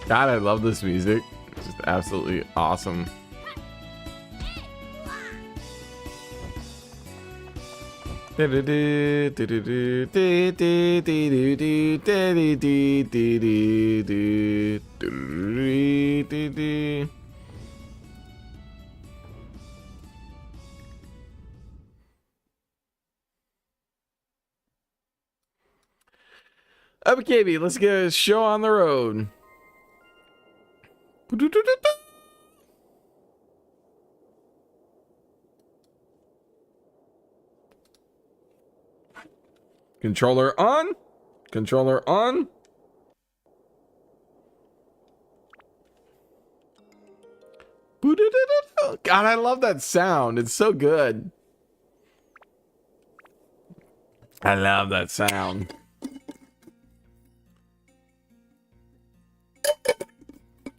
God, I love this music. It's just absolutely awesome. Okay, let's get a show on the road. Controller on. Controller on. God, I love that sound. It's so good. I love that sound.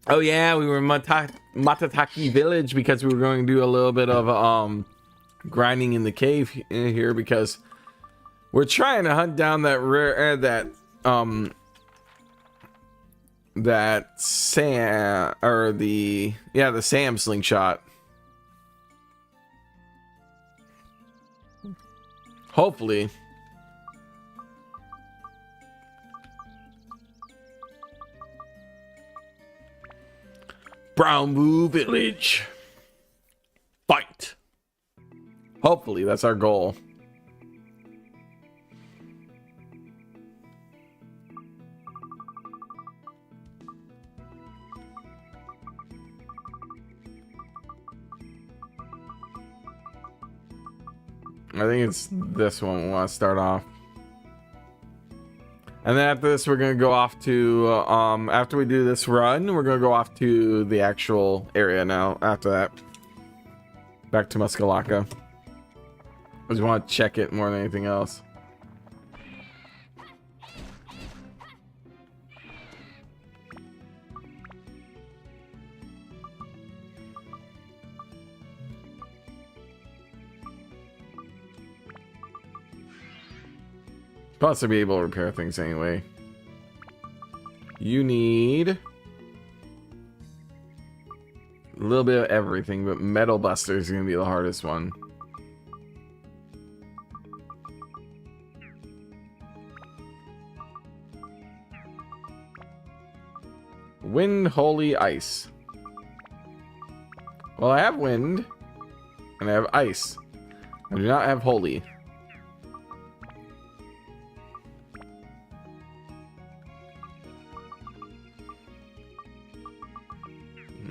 Oh yeah, we were in Matataki Village because we were going to do a little bit of grinding in the cave in here because we're trying to hunt down that rare that Sam or the Sam slingshot. Hopefully. Brownboo Village. Fight. Hopefully, that's our goal. I think it's this one we want to start off. And then after this, we're going to go off to, after we do this run, we're going to go off to the actual area now. After that, back to Muska Laka. I just want to check it more than anything else. Plus, to be able to repair things anyway. You need a little bit of everything, but Metal Buster is going to be the hardest one. Wind, Holy, Ice. Well, I have Wind, and I have Ice. I do not have Holy.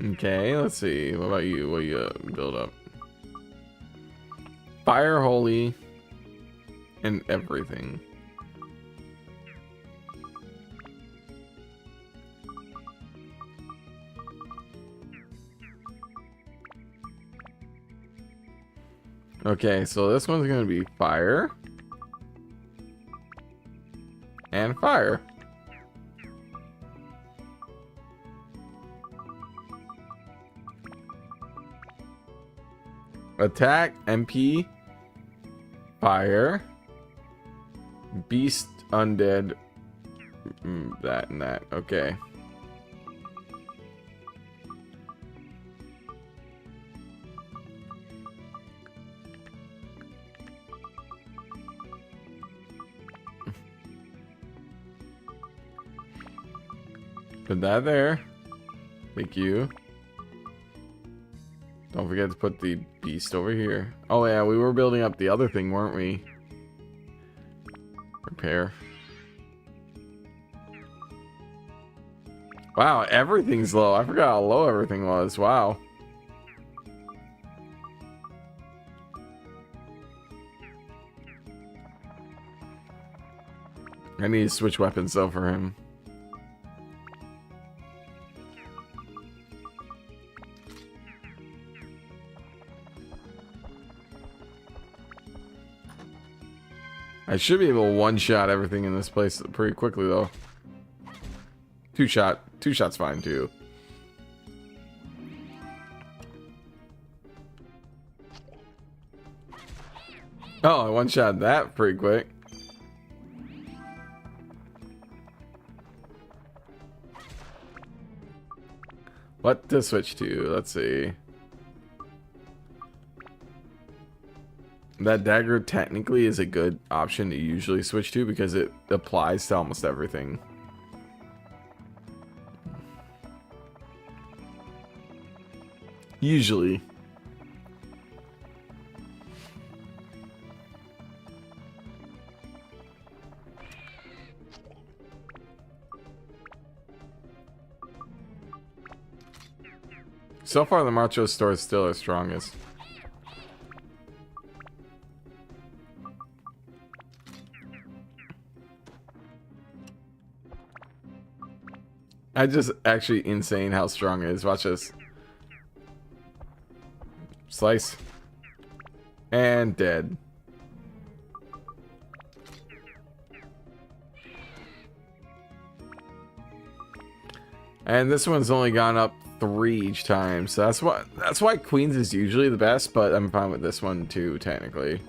Okay, let's see. What about you? What do you build up? Fire, Holy, and everything. Okay, so this one's going to be fire. And fire. Attack, MP, fire, beast, undead, that and that. Okay. Put that there. Thank you. Don't forget to put the beast over here. Oh yeah, we were building up the other thing, weren't we? Repair. Wow, everything's low. I forgot how low everything was. Wow. I need to switch weapons though for him. I should be able to one-shot everything in this place pretty quickly, though. Two shots fine, too. Oh, I one-shot that pretty quick. What to switch to? Let's see. That dagger technically is a good option to usually switch to because it applies to almost everything. Usually. So far, the Macho store is still our strongest. I just actually insane how strong it is. Watch this. Slice. And dead. And this one's only gone up 3 each time, so that's why Queens is usually the best, but I'm fine with this one too, technically.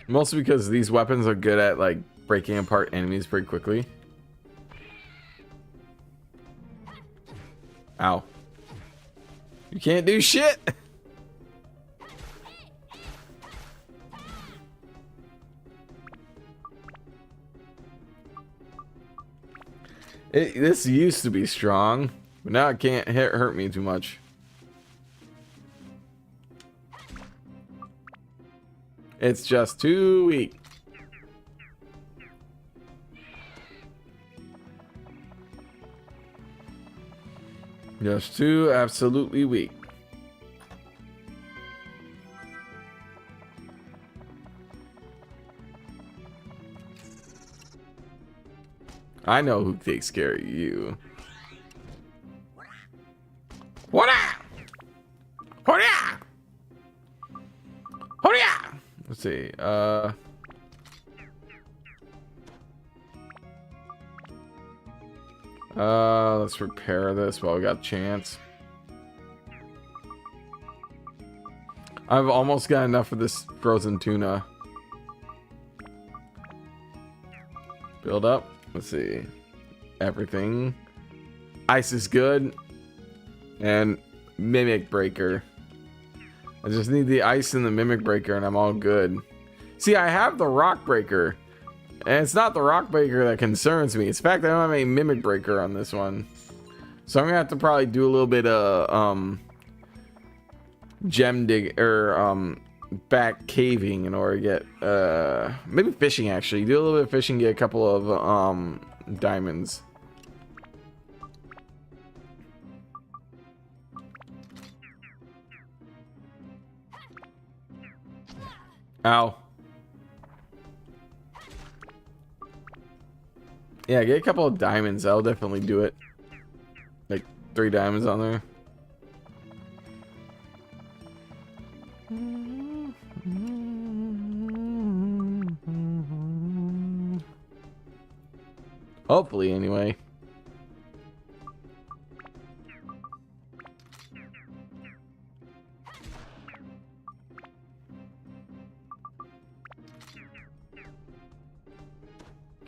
Mostly because these weapons are good at like breaking apart enemies pretty quickly. Ow. You can't do shit! This used to be strong, but now it can't hurt me too much. It's just too weak. Just too absolutely weak. I know who takes care of you. What? Let's see. Let's repair this while we got a chance. I've almost got enough of this frozen tuna. Build up. Let's see. Everything. Ice is good. And Mimic Breaker. I just need the ice and the Mimic Breaker and I'm all good. See, I have the Rock Breaker. And it's not the Rock Breaker that concerns me. It's the fact that I don't have a Mimic Breaker on this one. So I'm gonna have to probably do a little bit of gem dig or back caving in order to get maybe fishing actually. Do a little bit of fishing, get a couple of diamonds. Ow. Yeah, get a couple of diamonds. I'll definitely do it. Like 3 diamonds on there. Hopefully, anyway.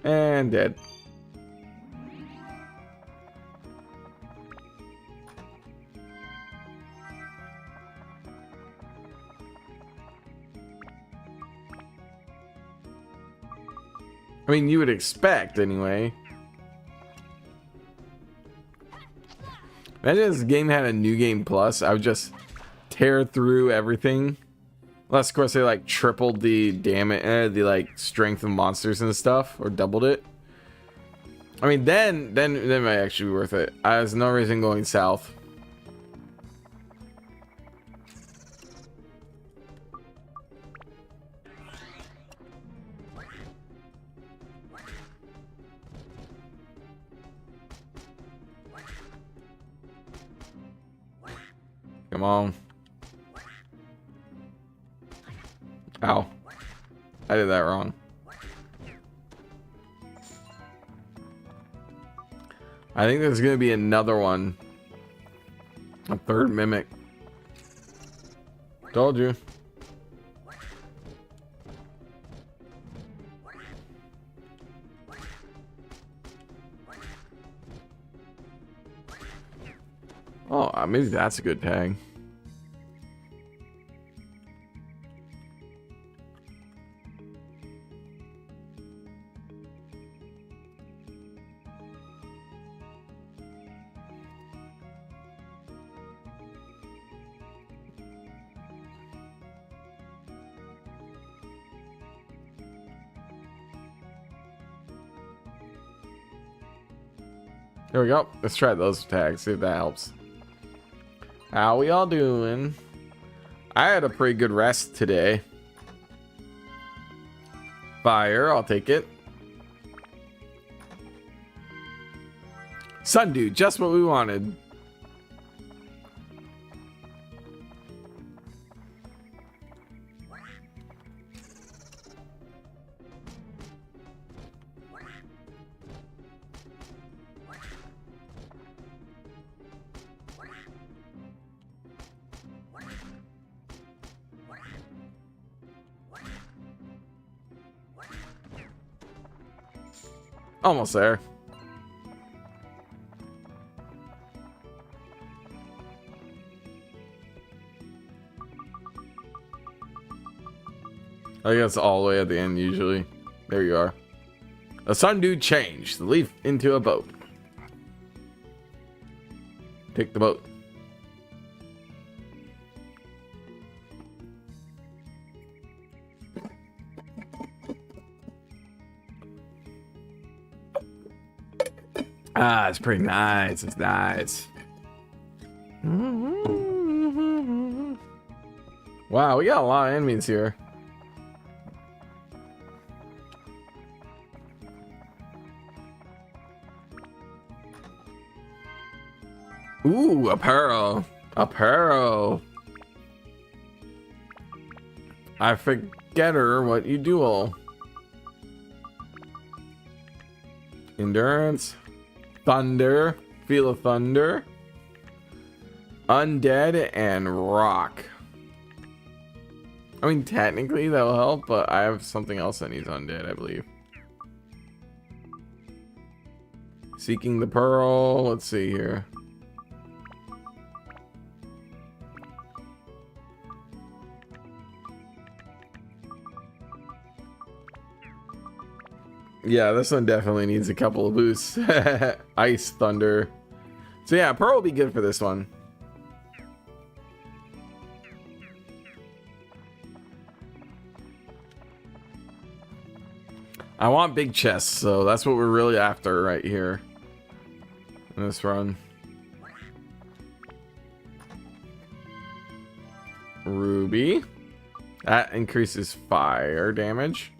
And dead. I mean, you would expect anyway. Imagine this game had a new game plus. I would just tear through everything. Unless, of course, they like tripled the damage, the like strength of monsters and stuff, or doubled it. I mean, then it might actually be worth it. There's no reason going south. Come on. Ow. I did that wrong. I think there's gonna be another one. A 3rd mimic. Told you. Oh, maybe that's a good tag. There we go. Let's try those tags, see if that helps. How we all doing? I had a pretty good rest today. Fire, I'll take it. Sundew, just what we wanted. Almost there. I guess all the way at the end usually. There you are. A sundew change the leaf into a boat. Take the boat. Ah, it's pretty nice. It's nice. Wow, we got a lot of enemies here. Ooh, a pearl. A pearl. I forget her what you do all. Endurance. Thunder. Feel of thunder. Undead and rock. I mean, technically that will help, but I have something else that needs undead, I believe. Seeking the pearl. Let's see here. Yeah, this one definitely needs a couple of boosts. Ice, thunder. So yeah, pearl will be good for this one. I want big chests, so that's what we're really after right here in this run. Ruby. That increases fire damage.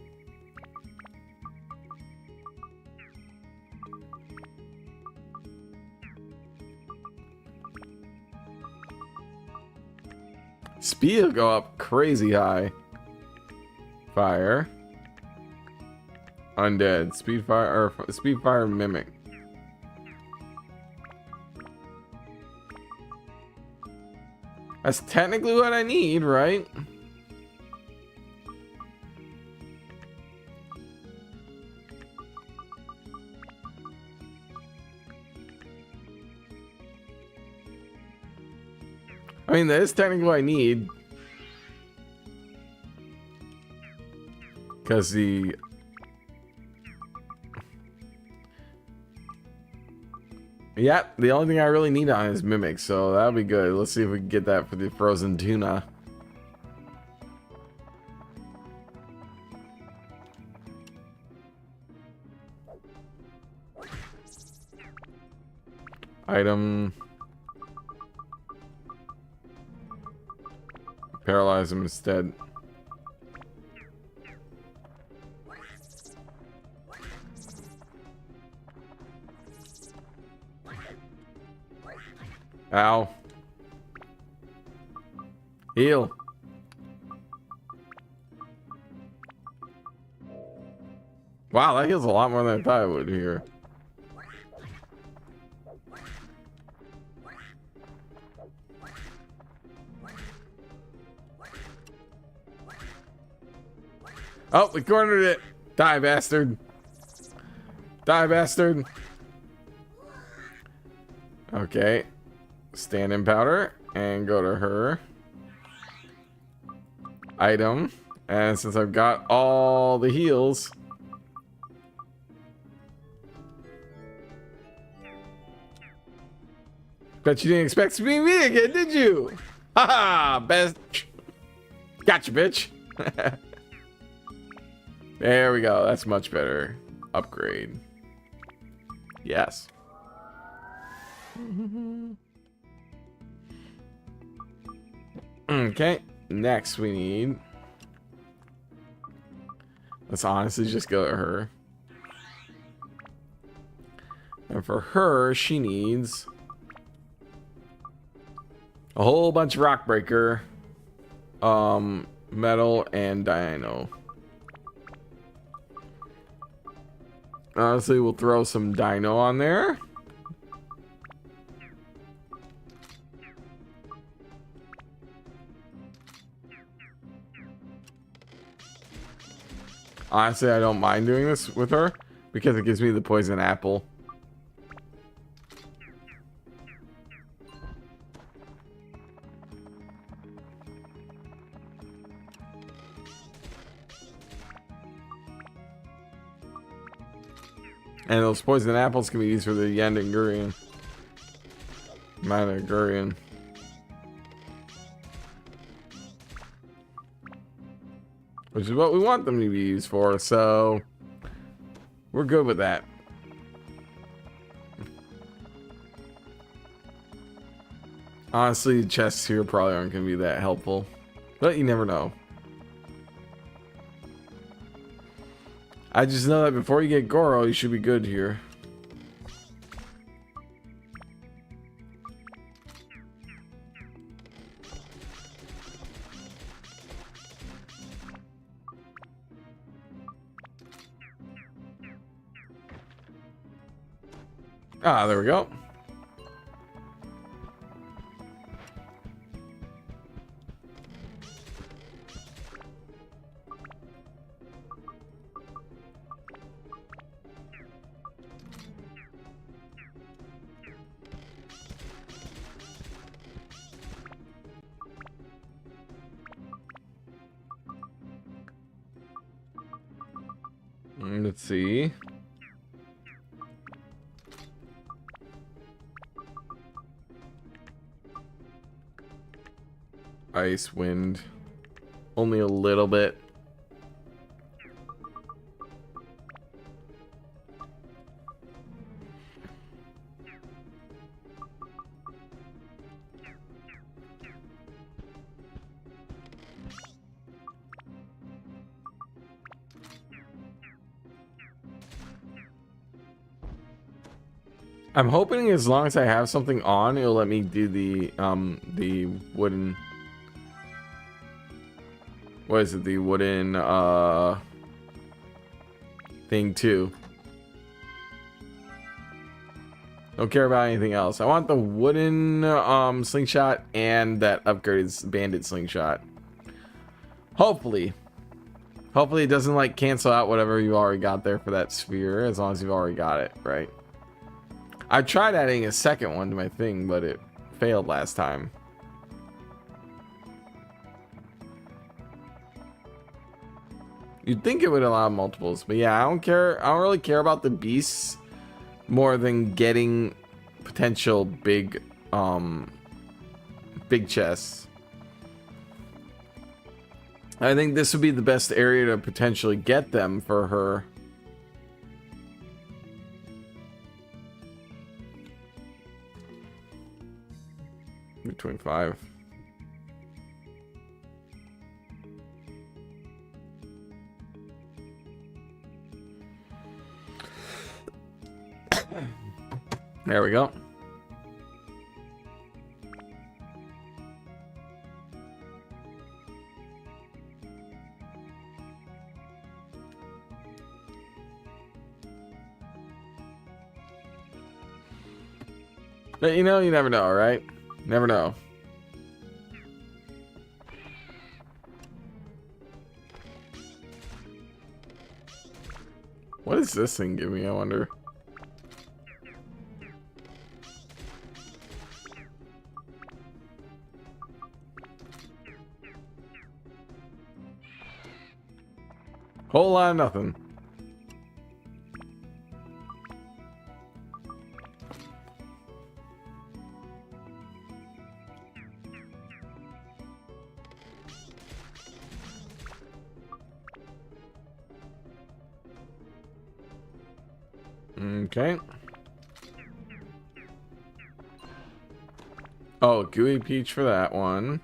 Speed will go up crazy high. Fire. Undead. Speed fire or speed fire mimic. That's technically what I need, right? I mean, that is technically what I need. Because the... Yeah, the only thing I really need on is Mimic, so that'll be good. Let's see if we can get that for the frozen tuna. Item... Paralyze him instead. Ow. Heal. Wow, that heals a lot more than I thought it would here. Oh, we cornered it. Die, bastard. Die, bastard. Okay. stand-in powder and go to her. Item. And since I've got all the heals, bet you didn't expect to be me again, did you? Haha, best. Gotcha, bitch. There we go. That's much better. Upgrade. Yes. Okay. Next we need. Let's honestly just go to her. And for her, she needs a whole bunch of rock breaker, metal, and dino. Honestly, we'll throw some dino on there. Honestly, I don't mind doing this with her because it gives me the poison apple. And those poison apples can be used for the Yandagurian. Managurian. Which is what we want them to be used for, so we're good with that. Honestly, the chests here probably aren't going to be that helpful, but you never know. I just know that before you get Goro, you should be good here. Ah, there we go. Let's see. Ice, wind, only a little bit. I'm hoping as long as I have something on, it'll let me do the wooden. What is it? The wooden thing too. Don't care about anything else. I want the wooden slingshot and that upgraded bandit slingshot. Hopefully it doesn't like cancel out whatever you already got there for that sphere, as long as you've already got it, right? I tried adding a second one to my thing, but it failed last time. You'd think it would allow multiples, but yeah, I don't care. I don't really care about the beasts more than getting potential big chests. I think this would be the best area to potentially get them for her. Between 5. There we go. But you know, you never know, right? Never know. What does this thing give me, I wonder? Whole lot of nothing. Okay. Oh, gooey peach for that one.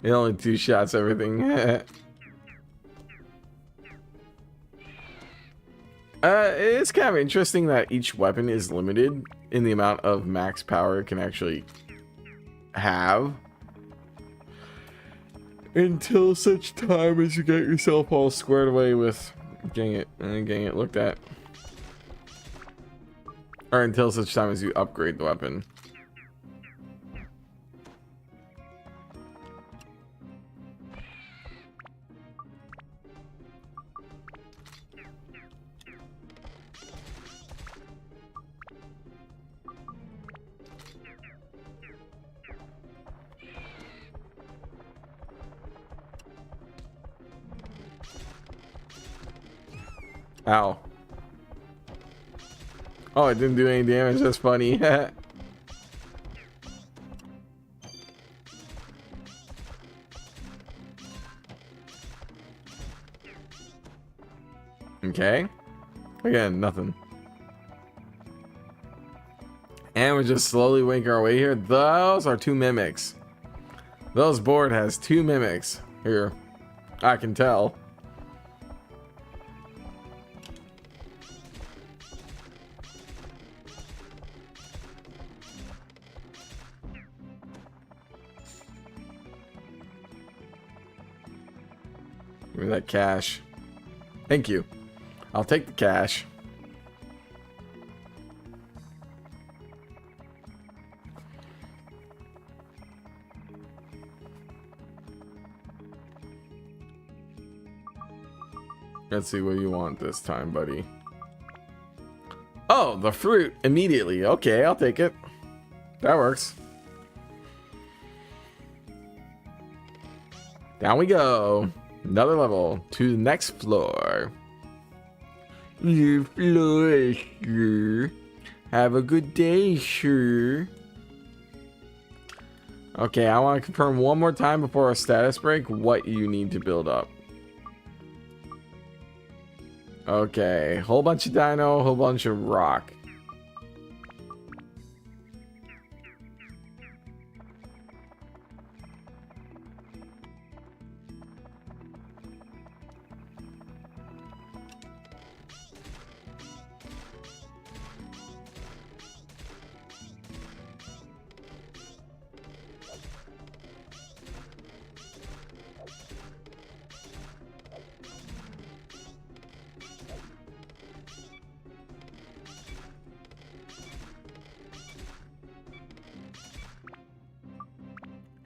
It only 2 shots everything. It's kind of interesting that each weapon is limited in the amount of max power it can actually have. Until such time as you get yourself all squared away with getting it looked at. Or until such time as you upgrade the weapon. Ow. Oh, it didn't do any damage. That's funny. Okay. Again, nothing. And we're just slowly making our way here. Those are 2 mimics. Those board has 2 mimics here. I can tell. Give me that cash. Thank you. I'll take the cash. Let's see what you want this time, buddy. Oh, the fruit immediately. Okay, I'll take it. That works. Down we go. Another level to the next floor. The floor, sir. Have a good day, sir. Okay, I want to confirm one more time before our status break what you need to build up. Okay, whole bunch of dino, whole bunch of rock.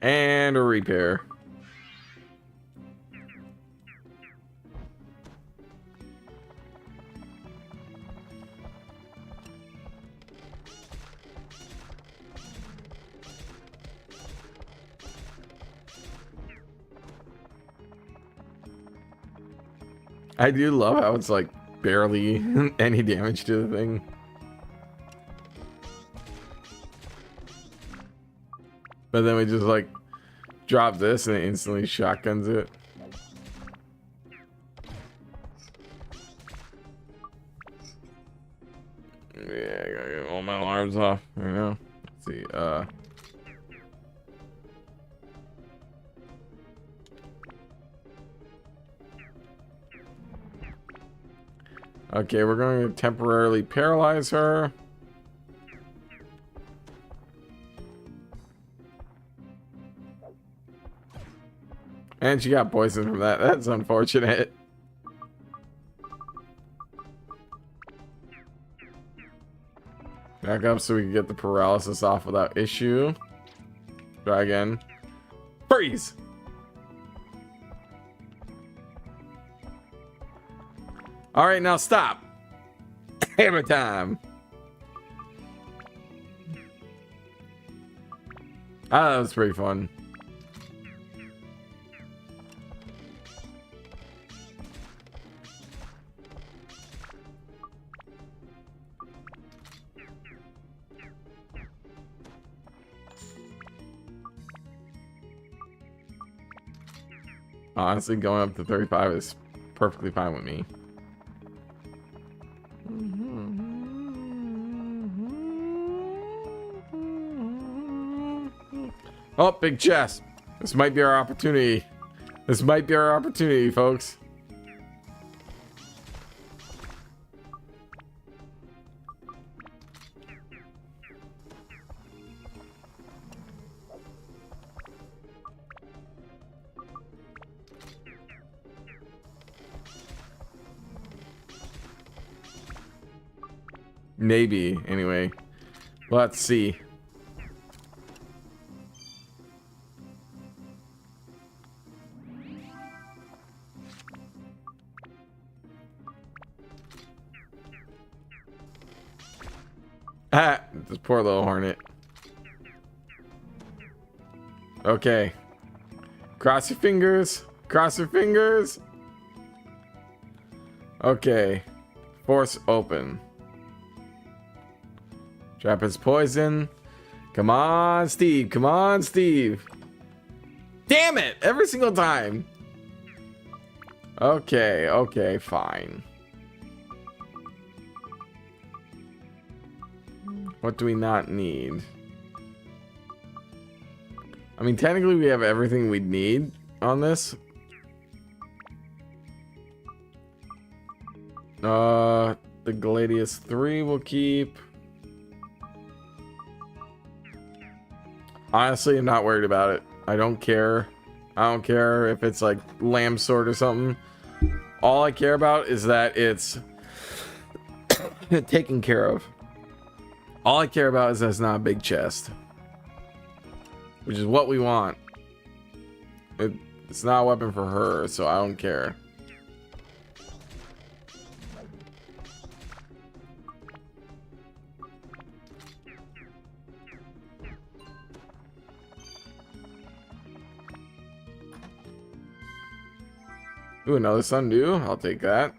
And a repair. I do love how it's like barely any damage to the thing. But then we just like drop this and it instantly shotguns it. Yeah, I gotta get all my alarms off. You know. Let's see. Okay, we're going to temporarily paralyze her. And she got poisoned from that. That's unfortunate. Back up so we can get the paralysis off without issue. Try again. Freeze! Alright, now stop. Hammer time. Ah, that was pretty fun. Honestly, going up to 35 is perfectly fine with me. Oh, big chest. This might be our opportunity. This might be our opportunity, folks. Maybe, anyway. Let's see. Ah, this poor little hornet. Okay. Cross your fingers. Cross your fingers. Okay. Force open. Trap is poison. Come on, Steve. Come on, Steve. Damn it! Every single time. Okay, okay, fine. What do we not need? I mean, technically we have everything we need on this. The Gladius 3 we'll keep. Honestly, I'm not worried about it. I don't care. I don't care if it's like lamb sword or something. All I care about is that it's taken care of. All I care about is that it's not a big chest, which is what we want. It's not a weapon for her, so I don't care. Ooh, another sundew. I'll take that.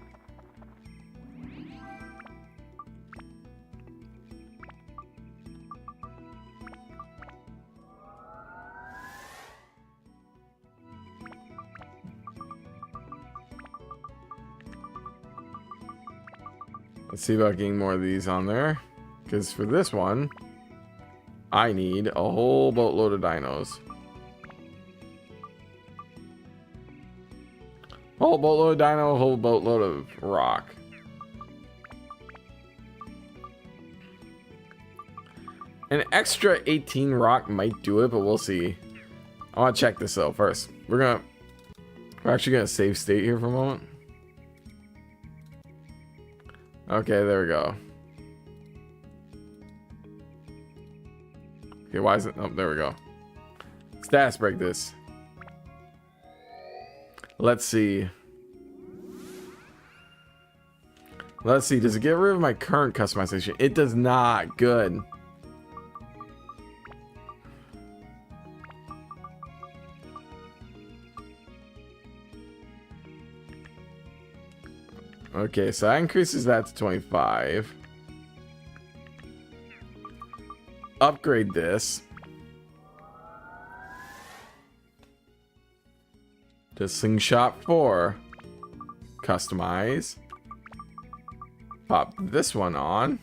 Let's see about getting more of these on there. Because for this one, I need a whole boatload of dinos. Whole boatload of dino, a whole boatload of rock. An extra 18 rock might do it, but we'll see. I want to check this out first. We're actually gonna save state here for a moment. Okay, there we go. Okay, why is it? Oh, there we go. Status break this. Let's see. Let's see. Does it get rid of my current customization? It does not. Good. Okay, so that increases that to 25. Upgrade this to Slingshot 4. Customize. Pop this one on.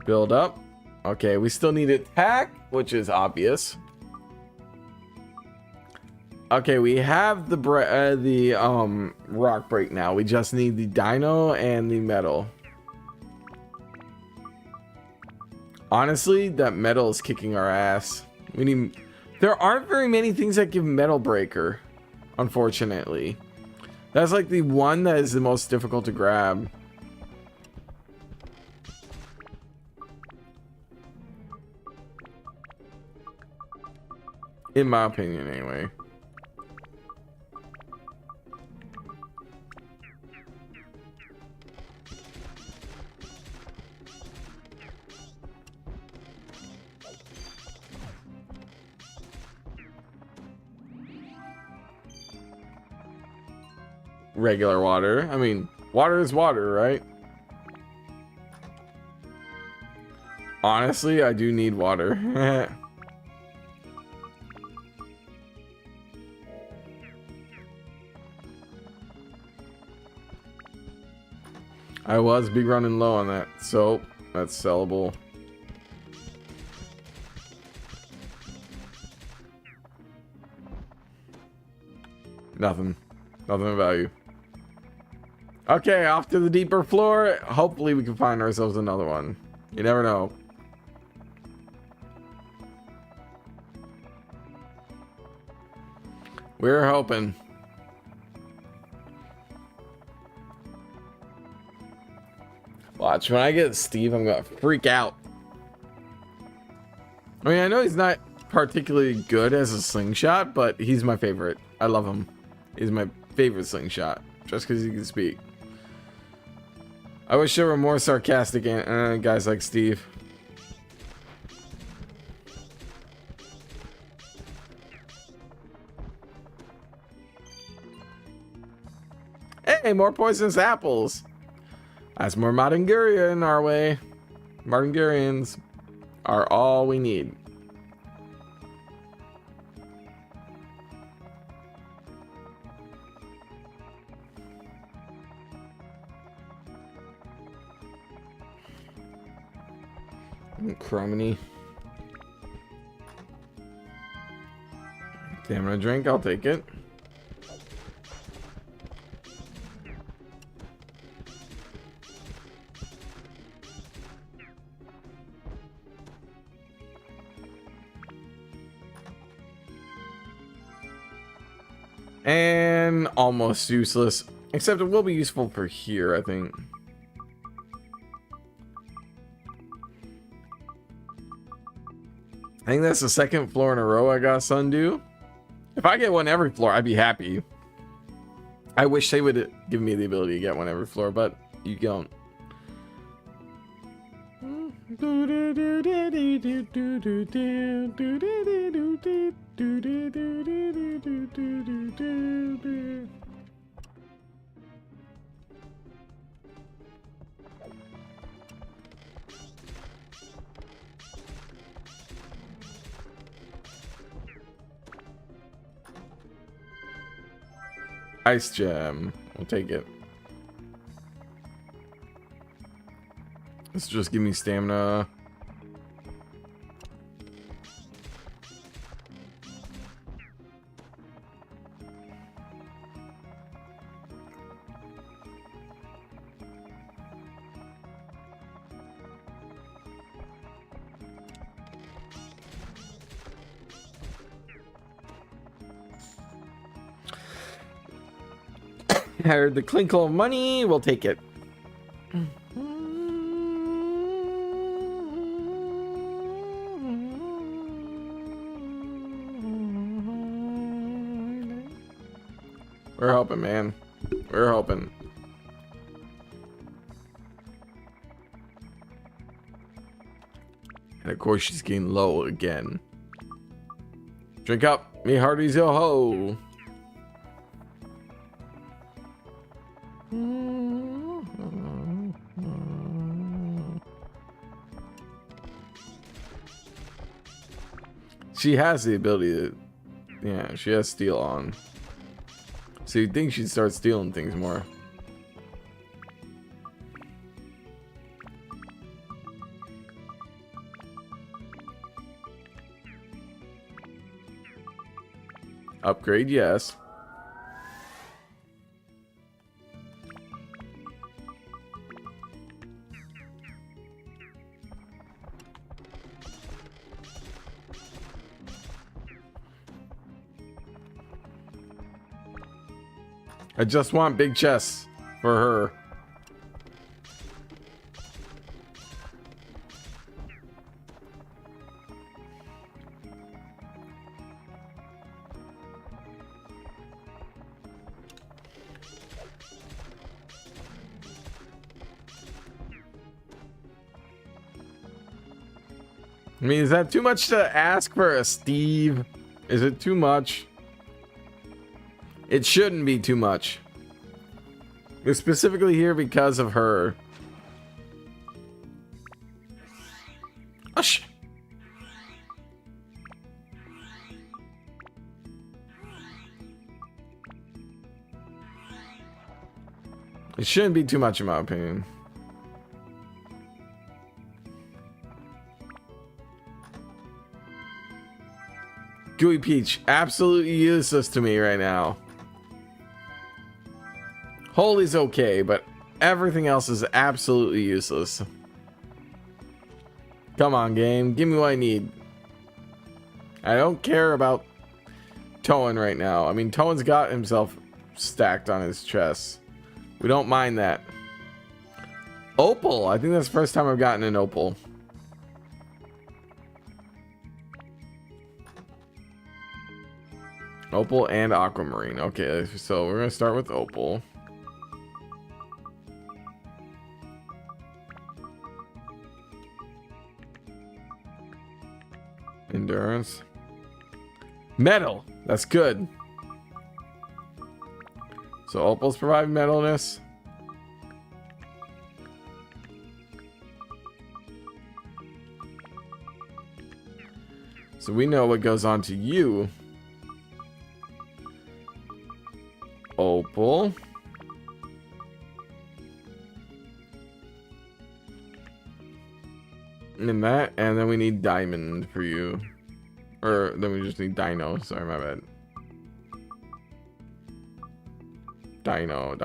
Build up. Okay, we still need attack, which is obvious. Okay, we have the rock break now. We just need the dino and the metal. Honestly, that metal is kicking our ass. We need. There aren't very many things that give metal breaker, unfortunately. That's like the one that is the most difficult to grab. In my opinion, anyway. regular water. I mean, water is water, right? Honestly, I do need water. I was be running low on that soap. That's sellable. Nothing of value. Okay, off to the deeper floor. Hopefully we can find ourselves another one. You never know. We're hoping. Watch, when I get Steve, I'm gonna freak out. I mean, I know he's not particularly good as a slingshot, but he's my favorite. I love him. He's my favorite slingshot, just because he can speak. I wish there were more sarcastic guys like Steve. Hey, more poisonous apples. That's more Martinguria in our way. Martingurians are all we need. Crummy. Stamina drink, I'll take it. And almost useless, except it will be useful for here, I think. I think that's the second floor in a row I got Sundew. If I get one every floor, I'd be happy. I wish they would give me the ability to get one every floor, but you don't. Ice gem. We'll take it. Let's just give me stamina. I heard the clinkle of money. We'll take it. We're hoping, man. We're hoping. And of course, she's getting low again. Drink up, me hearties, yo ho. She has the ability to, yeah, she has steal on. So you'd think she'd start stealing things more. Upgrade, yes. I just want big chests for her. I mean, is that too much to ask for a Steve? Is it too much? It shouldn't be too much. We're specifically here because of her. Ush. It shouldn't be too much in my opinion. Gooey Peach, absolutely useless to me right now. Holy's okay, but everything else is absolutely useless. Come on, game. Give me what I need. I don't care about Toan right now. I mean, Toan's got himself stacked on his chest. We don't mind that. Opal. I think that's the first time I've gotten an Opal. Opal and Aquamarine. Okay, so we're going to start with Opal. Endurance. Metal. That's good. So Opals provide metalness. So we know what goes on to you. Opal. And that, and then we need diamond for you. Or then we just need dino. Sorry, my bad. Dino.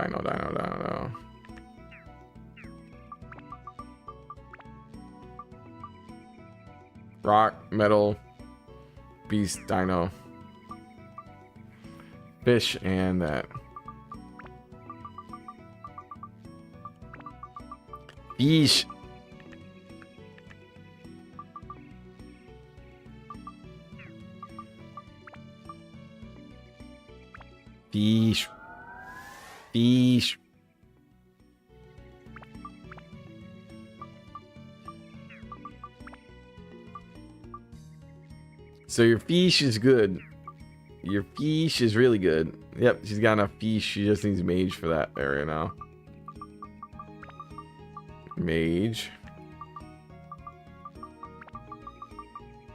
Rock, metal, beast, dino. Fish, and that. Fish. Fish. Fish. So your fish is good. Your fish is really good. Yep, she's got enough fish. She just needs mage for that area now. Mage.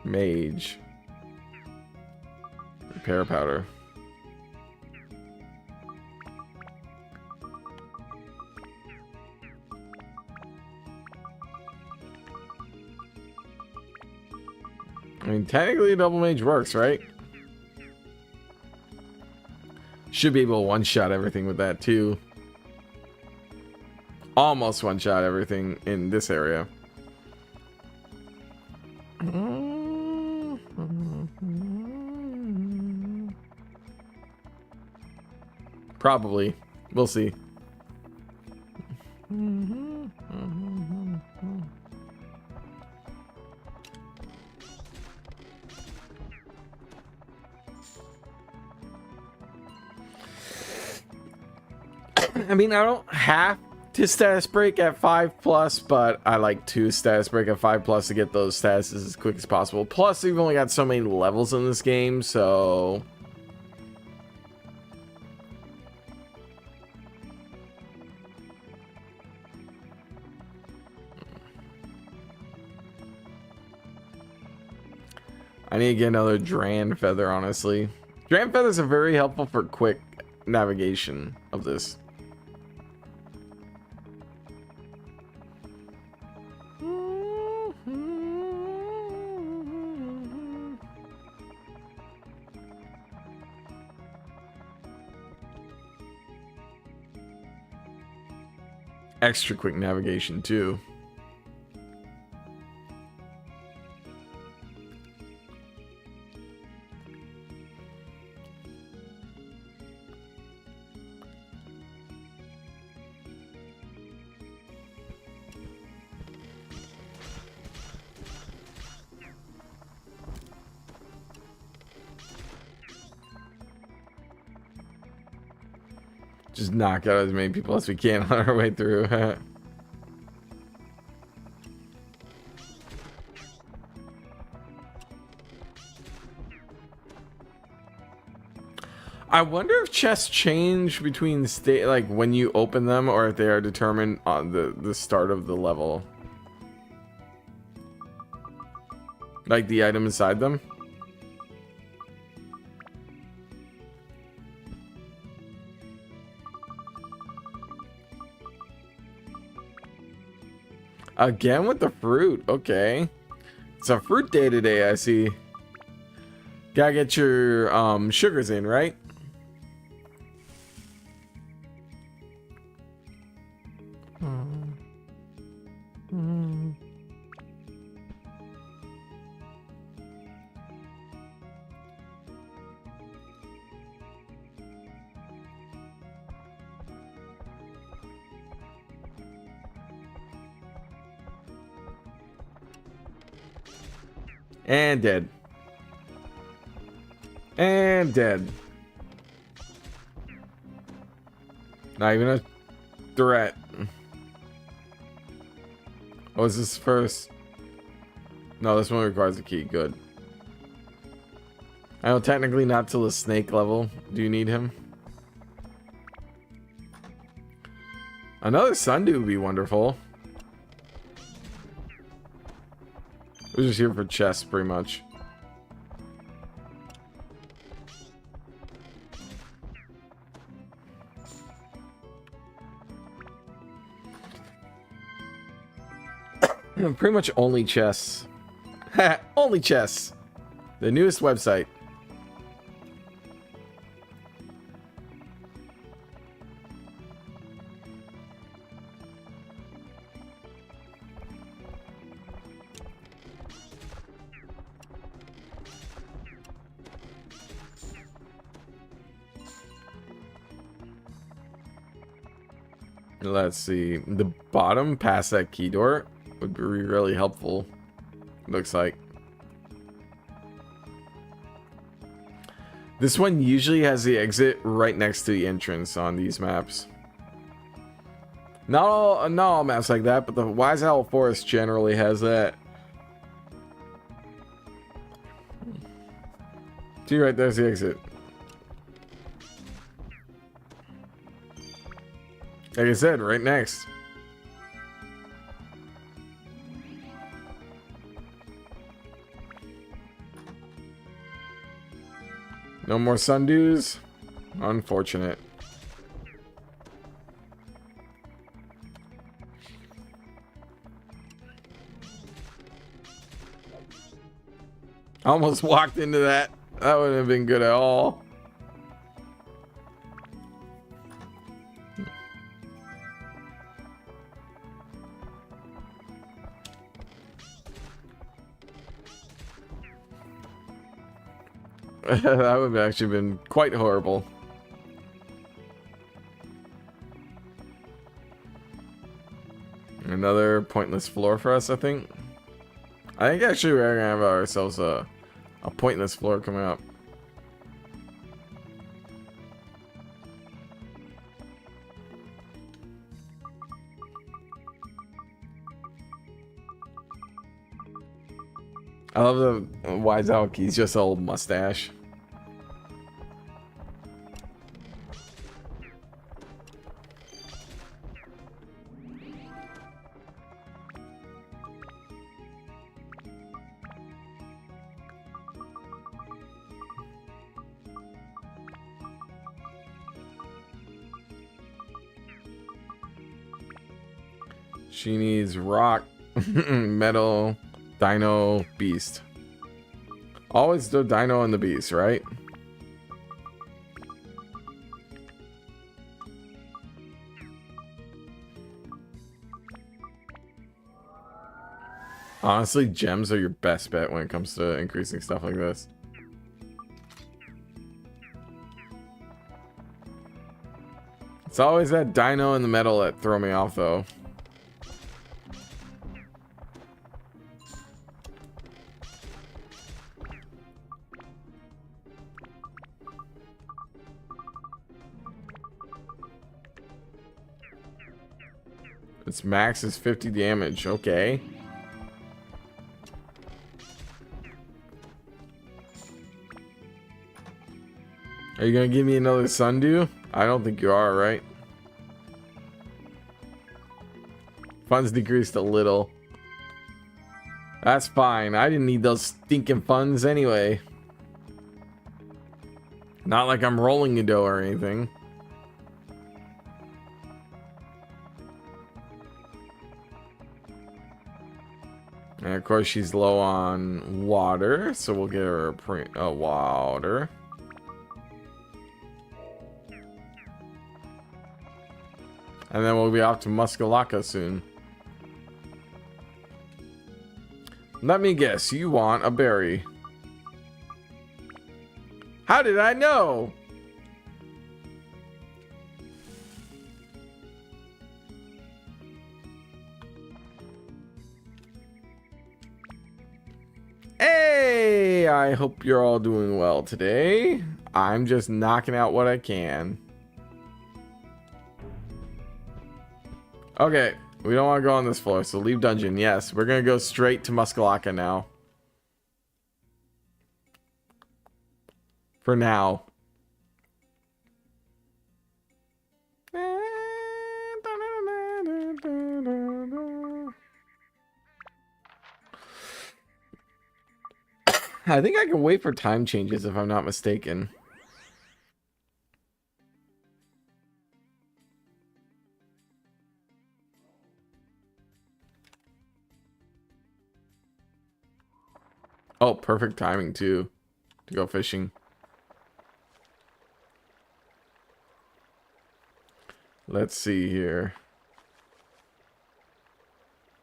Mage. Repair powder. I mean, technically double mage works, right? Should be able to one-shot everything with that too. Almost one-shot everything in this area. Probably. We'll see. I mean, I don't have to status break at 5+, but I like to status break at 5+ to get those statuses as quick as possible. Plus, we've only got so many levels in this game, so... I need to get another Dran Feather, honestly. Dran Feathers are very helpful for quick navigation of this. Extra quick navigation too. Just knock out as many people as we can on our way through. I wonder if chests change between state, like when you open them, or if they are determined on the start of the level. Like the item inside them. Again with the fruit. Okay. It's a fruit day today, I see. Gotta get your sugars in, right? And dead. And dead. Not even a threat. Oh, is this first? No, this one requires a key. Good. I know technically not till the snake level. Do you need him? Another sundew would be wonderful. We're just here for chests, pretty much. Pretty much only chests. Only chests. The newest website. Let's see. The bottom past that key door would be really helpful. Looks like. This one usually has the exit right next to the entrance on these maps. Not all maps like that, but the Wise Owl Forest generally has that. See, right there's the exit. Like I said, right next. No more sundews? Unfortunate. I almost walked into that. That wouldn't have been good at all. That would have actually been quite horrible. Another pointless floor for us, I think. I think actually we're gonna have ourselves a pointless floor coming up. I love the Wise Owl Key's just old mustache. She needs rock, metal, dino, beast. Always the dino and the beast, right? Honestly, gems are your best bet when it comes to increasing stuff like this. It's always that dino and the metal that throw me off, though. Its max is 50 damage. Okay. Are you gonna give me another sundew? I don't think you are, right? Funds decreased a little. That's fine. I didn't need those stinking funds anyway. Not like I'm rolling a dough or anything. And of course she's low on water, so we'll get her water. And then we'll be off to Muska Laka soon. Let me guess, you want a berry. How did I know? Hey, I hope you're all doing well today. I'm just knocking out what I can. Okay, we don't want to go on this floor, so leave dungeon. Yes, we're going to go straight to Muska Laka now. For now. I think I can wait for time changes if I'm not mistaken. Oh, perfect timing too to go fishing. Let's see here.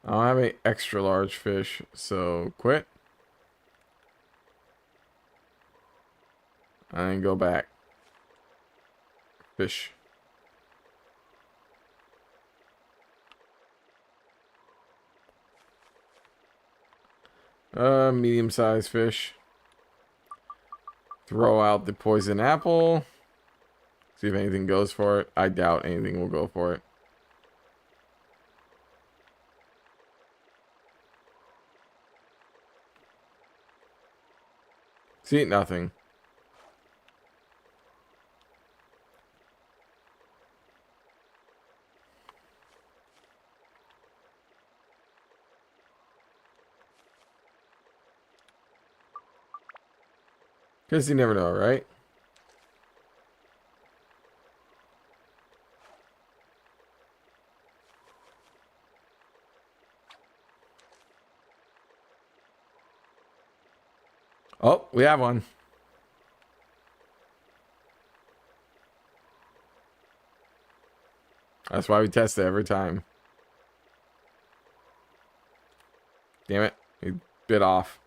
I don't have any extra large fish, so quit. And then go back. Fish. Medium-sized fish. Throw out the poison apple. See if anything goes for it. I doubt anything will go for it. See, nothing. Because you never know, right? Oh, we have one. That's why we test it every time. Damn it. He bit off.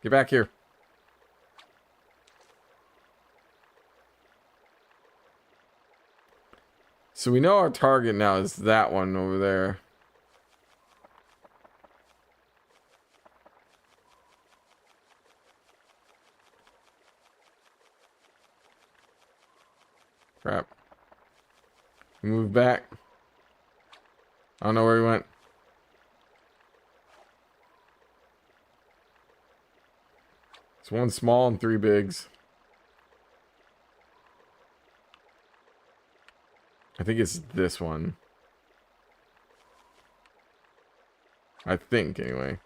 Get back here. So we know our target now is that one over there. Crap. We moved back. I don't know where he went. It's one small and three bigs. I think it's this one. I think, anyway.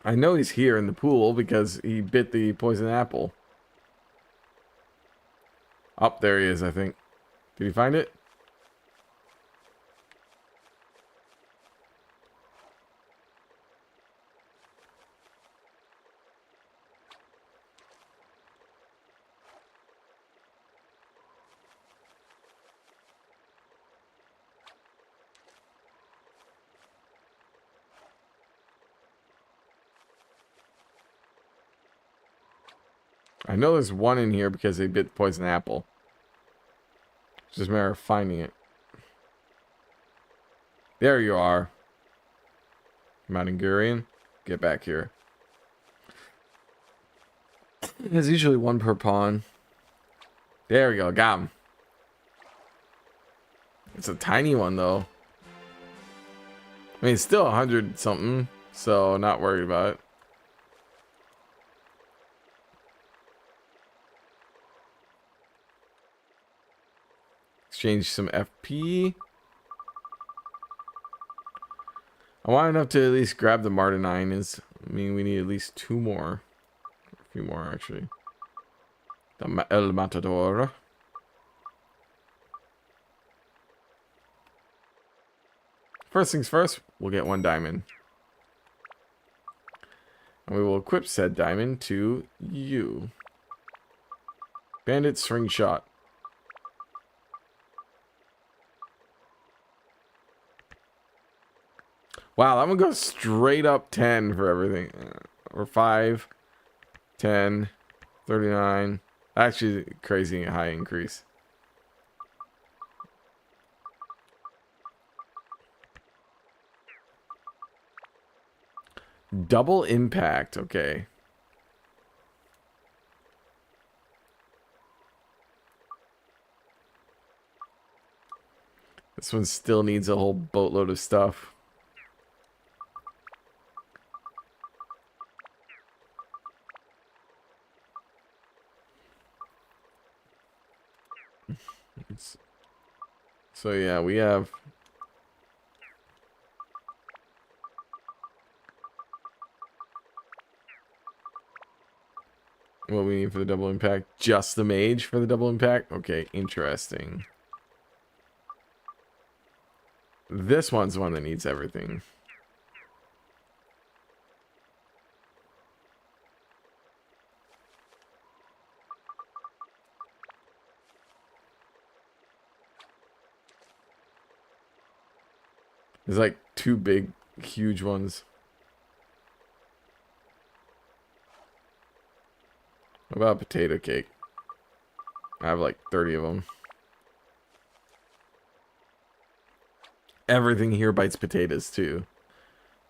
I know he's here in the pool because he bit the poison apple. Up there he is, I think. Did you find it? I know there's one in here because they bit the poison apple. It's just a matter of finding it. There you are. Mountain, get back here. There's usually one per pawn. There we go, got him. It's a tiny one though. I mean, it's still 100 something, so not worried about it. exchange some FP. I want enough to at least grab the Martinine. I mean, we need at least 2 more. A few more, actually. The El Matador. First things first, we'll get 1 diamond. And we will equip said diamond to you. Bandit String Shot. Wow, that one goes straight up 10 for everything. Or 5, 10, 39. Actually, crazy high increase. Double impact, okay. This one still needs a whole boatload of stuff. So yeah, we have what we need for the double impact. Just the mage for the double impact? Okay, interesting. This one's the one that needs everything. There's like 2 big, huge ones. What about potato cake? I have like 30 of them. Everything here bites potatoes too.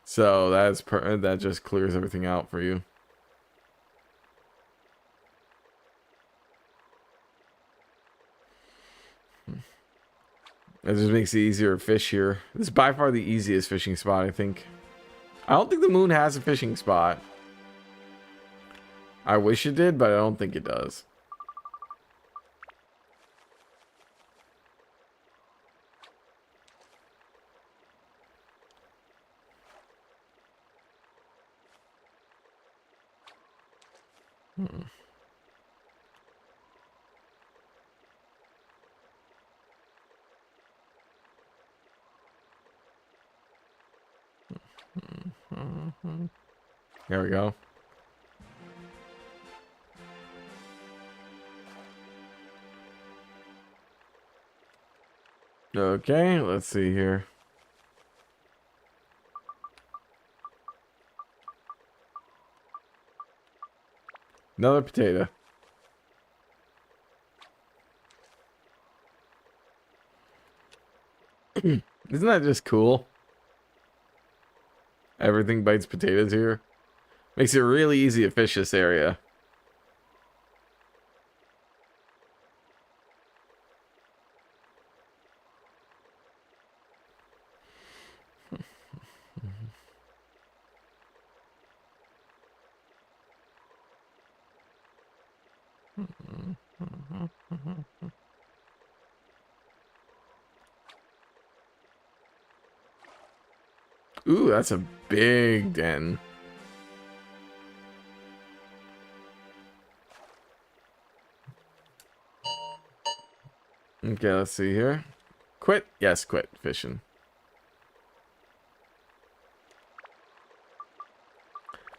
So that just clears everything out for you. It just makes it easier to fish here. This is by far the easiest fishing spot, I think. I don't think the moon has a fishing spot. I wish it did, but I don't think it does. There we go. Okay, let's see here. Another potato. Isn't that just cool? Everything bites potatoes here. Makes it really easy to fish this area. Ooh, that's a big den. Okay, let's see here. Quit? Yes, quit fishing.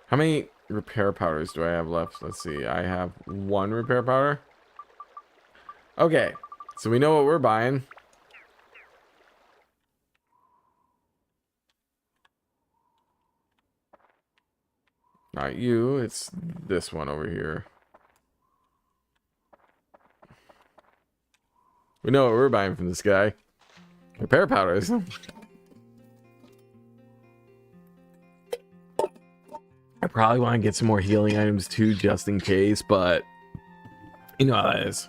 How many repair powders do I have left? Let's see. I have 1 repair powder. Okay, so we know what we're buying. Not you, it's this one over here. We know what we're buying from this guy. Repair powders. I probably want to get some more healing items too, just in case, but you know how that is.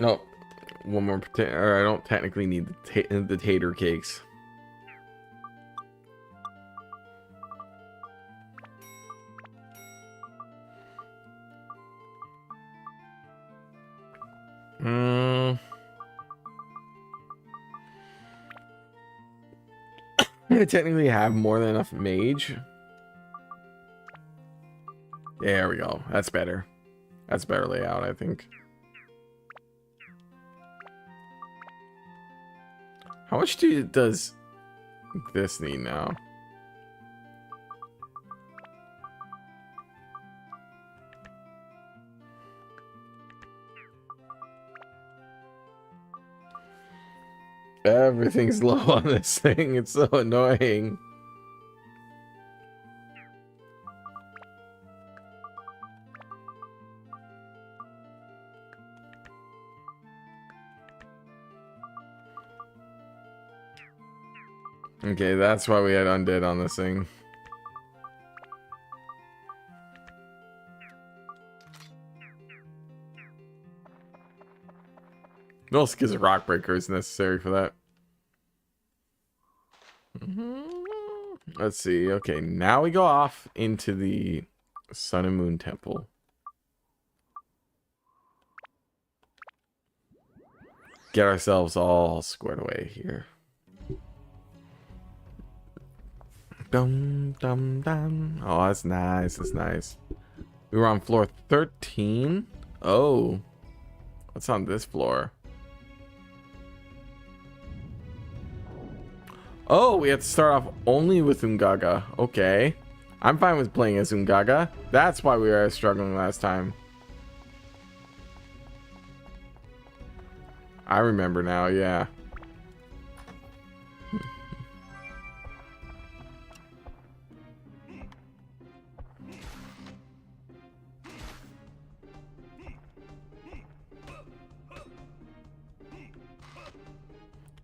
No, one more potato, or I don't technically need the tater cakes. I technically have more than enough mage. There we go. That's better. That's better layout, I think. How much does this need now? Everything's low on this thing. It's so annoying. Okay, that's why we had undead on this thing. No skills of rock breaker is necessary for that. Let's see. Okay, now we go off into the Sun and Moon Temple. Get ourselves all squared away here. Dum dum dum. Oh, that's nice. That's nice. We were on floor 13. Oh, what's on this floor? Oh, we have to start off only with Ungaga. Okay. I'm fine with playing as Ungaga. That's why we were struggling last time. I remember now, yeah.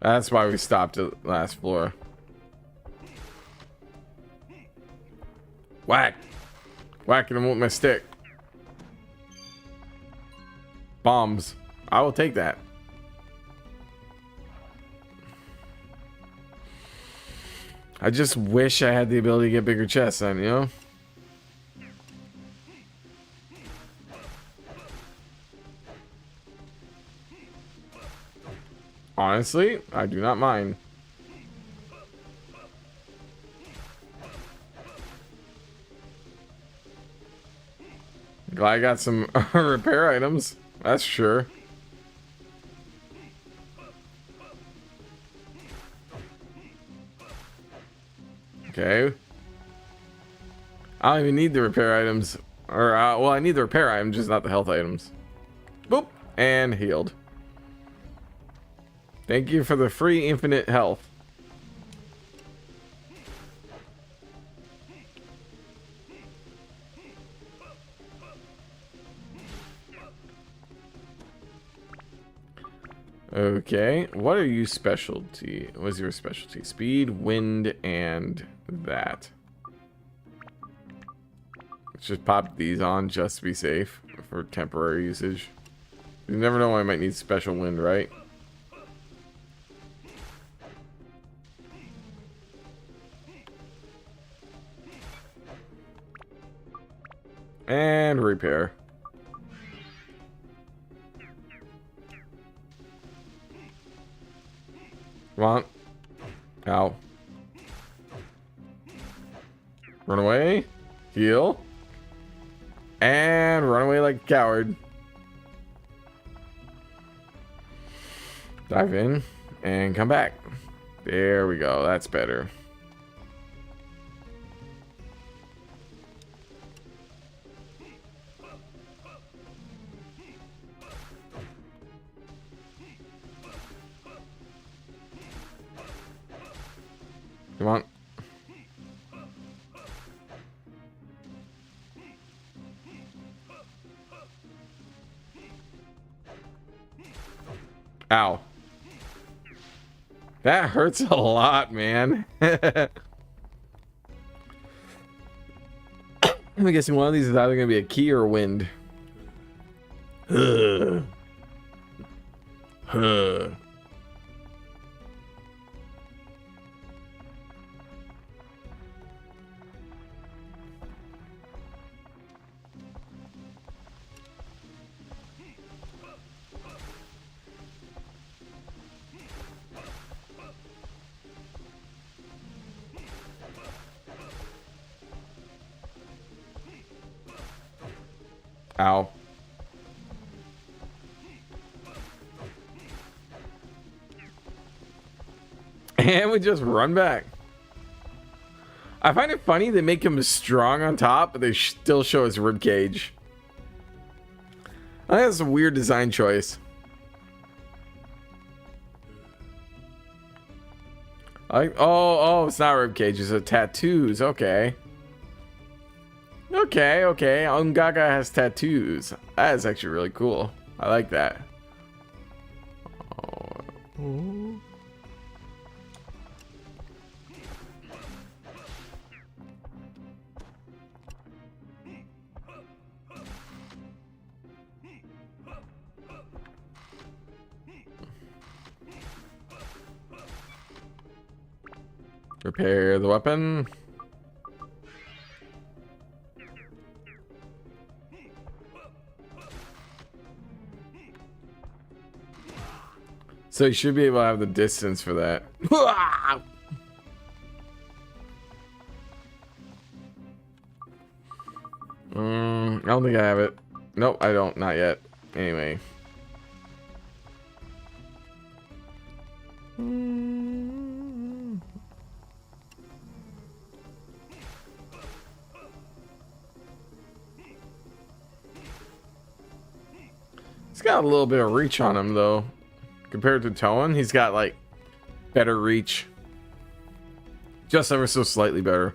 That's why we stopped at last floor. Whack! Whacking him with my stick. Bombs. I will take that. I just wish I had the ability to get bigger chests then, you know? Honestly, I do not mind. Glad I got some repair items. That's sure. Okay. I don't even need the repair items. Or, well, I need the repair items, just not the health items. Boop. And healed. Thank you for the free infinite health. Okay, what are you specialty? What's your specialty? Speed, wind, and that. Let's just pop these on just to be safe for temporary usage. You never know when I might need special wind, right? And repair. Come on. Ow. Run away. Heal. And run away like a coward. Dive in and come back. There we go. That's better. Come on. Ow. That hurts a lot, man. I'm guessing one of these is either going to be a key or wind. Huh. Ow. And we just run back. I find it funny they make him strong on top, but they still show his rib cage. I think that's a weird design choice. Oh, it's not rib cage, it's a tattoos. Okay. Okay. Gaga has tattoos. That is actually really cool. I like that. Oh. Repair the weapon. So you should be able to have the distance for that. I don't think I have it. Nope, I don't. Not yet. Anyway. He's got a little bit of reach on him, though. Compared to Toan, he's got, like, better reach. Just ever so slightly better.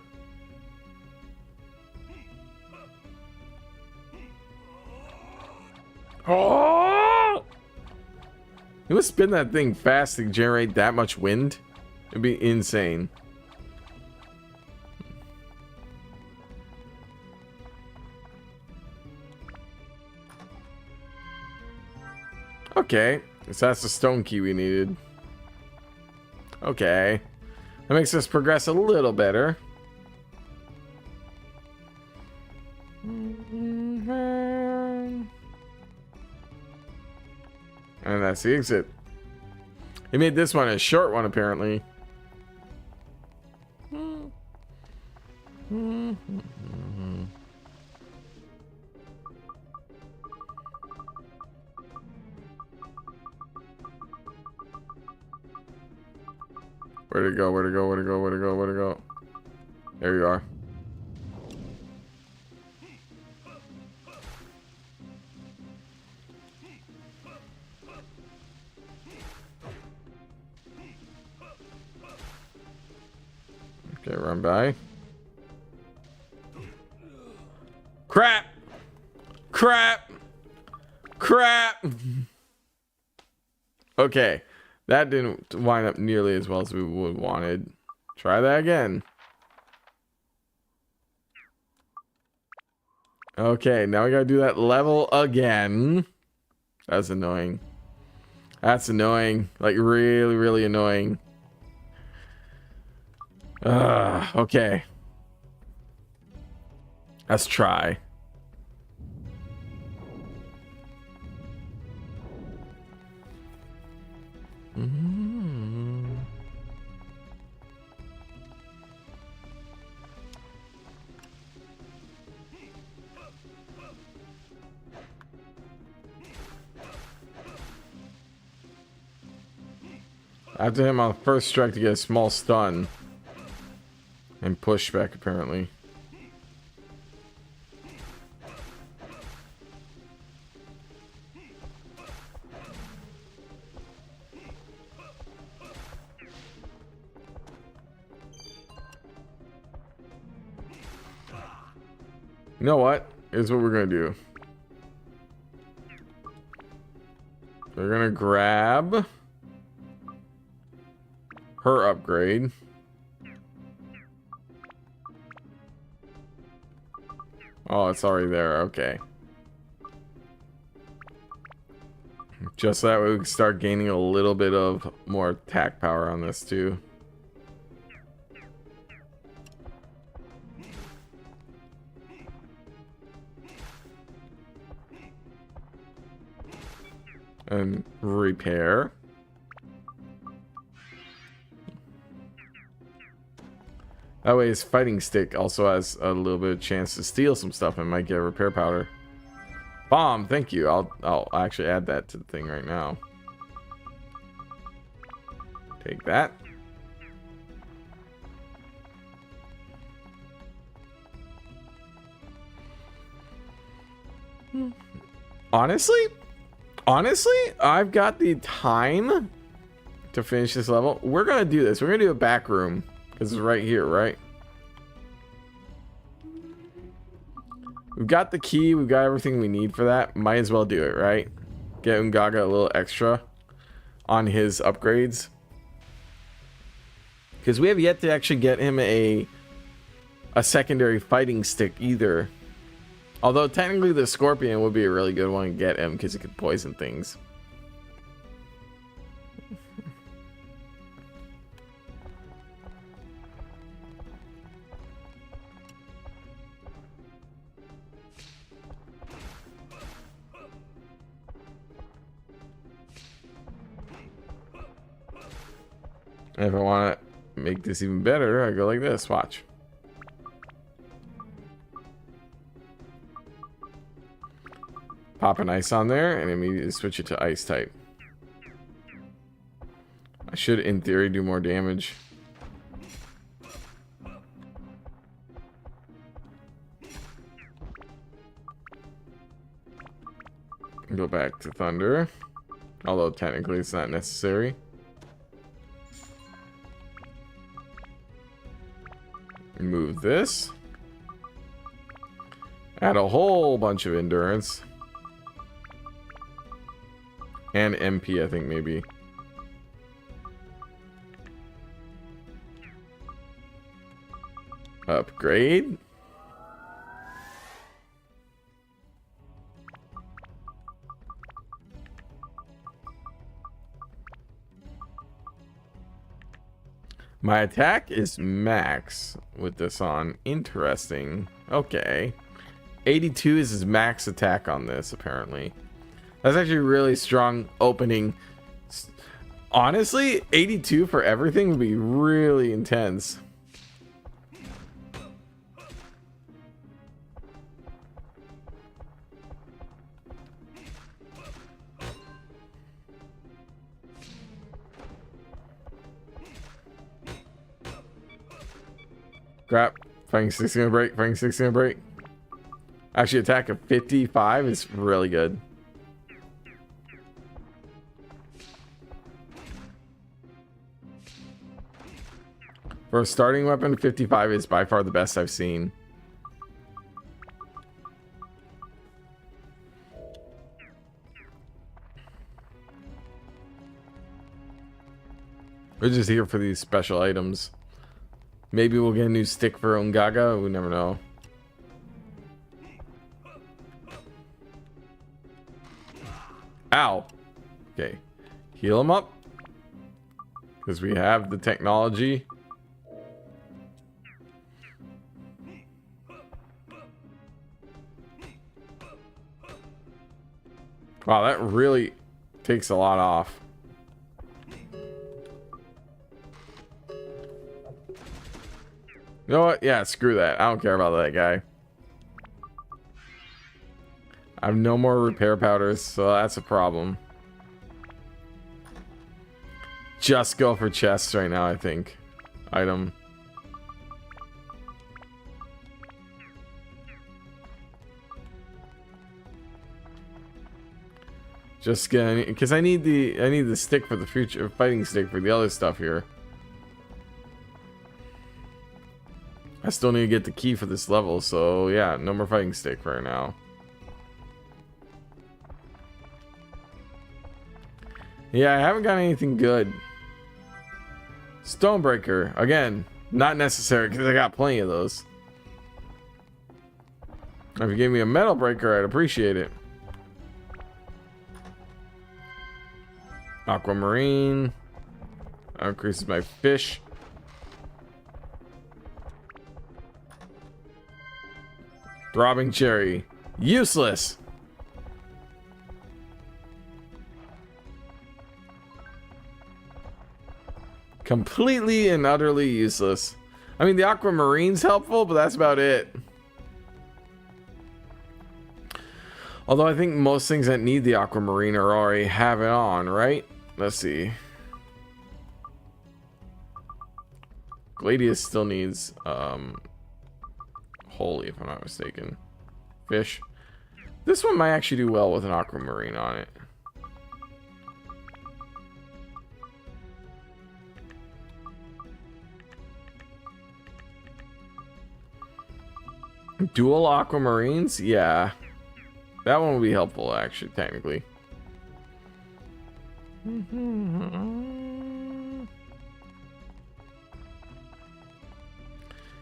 Oh! You must spin that thing fast to generate that much wind. It'd be insane. Okay, so that's the stone key we needed. Okay, that makes us progress a little better. And that's the exit. He made this one a short one, apparently. Where'd it go? Where'd it go? Where'd it go? Where'd it go? Where'd it go? There you are. Okay, run by. Crap! Crap! Crap! Okay. That didn't wind up nearly as well as we would wanted. Try that again. Okay, now we gotta do that level again. That's annoying. That's annoying. Like, really, really annoying. Okay. Let's try. After him on the first strike to get a small stun. And push back, apparently. You know what? Here's what we're gonna do. We're gonna grab her upgrade. Oh, it's already there. Okay. Just so that way we can start gaining a little bit of more attack power on this too. And repair. That way his fighting stick also has a little bit of chance to steal some stuff and might get repair powder. Bomb, thank you. I'll actually add that to the thing right now. Take that. Honestly, I've got the time to finish this level. We're gonna do this. We're gonna do a back room because it's right here, right? We've got the key. We've got everything we need for that. Might as well do it, right? Get Ungaga a little extra on his upgrades because we have yet to actually get him a secondary fighting stick either. Although technically the scorpion would be a really good one to get him because it could poison things. And if I want to make this even better, I go like this. Watch. Pop an ice on there and immediately switch it to ice type. I should, in theory, do more damage. Go back to thunder. Although technically it's not necessary. Move this. Add a whole bunch of endurance. And MP, I think, maybe. Upgrade. My attack is max with this on. Interesting. Okay. 82 is his max attack on this, apparently. That's actually really strong opening. Honestly, 82 for everything would be really intense. Crap. Fighting 6 gonna break. Fighting 6 gonna break. Actually, attack of 55 is really good. For a starting weapon, 55 is by far the best I've seen. We're just here for these special items. Maybe we'll get a new stick for Ungaga. We never know. Ow. Okay. Heal him up. Because we have the technology. Wow, that really takes a lot off. You know what? Yeah, screw that. I don't care about that guy. I have no more repair powders, so that's a problem. Just go for chests right now, I think. Item. Just gonna, because I need the stick for the future, fighting stick for the other stuff here. I still need to get the key for this level, so yeah, no more fighting stick for now. Yeah, I haven't got anything good. Stonebreaker, again, not necessary because I got plenty of those. If you gave me a metal breaker, I'd appreciate it. Aquamarine. That increases my fish. Throbbing cherry. Useless. Completely and utterly useless. I mean, the aquamarine's helpful, but that's about it. Although I think most things that need the aquamarine are already have it on, right? Let's see. Gladius still needs holy, if I'm not mistaken. Fish. This one might actually do well with an aquamarine on it. Dual aquamarines? Yeah. That one would be helpful, actually, technically.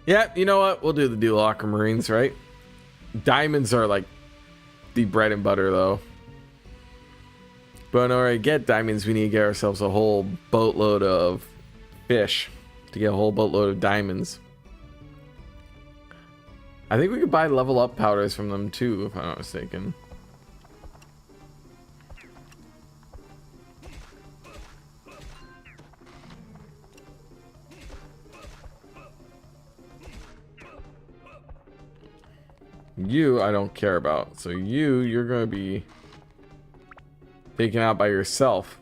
Yeah, you know what? We'll do the dual aquamarines, right? Diamonds are like the bread and butter, though. But in order to get diamonds, we need to get ourselves a whole boatload of fish to get a whole boatload of diamonds. I think we could buy level up powders from them too, if I'm not mistaken. You, I don't care about. So you're going to be taken out by yourself.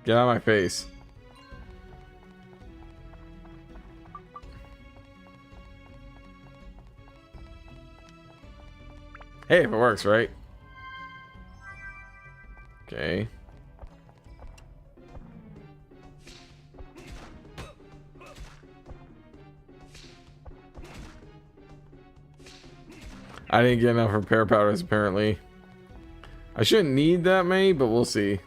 Get out of my face. Hey, if it works, right? Okay. I didn't get enough repair powders, apparently. I shouldn't need that many, but we'll see.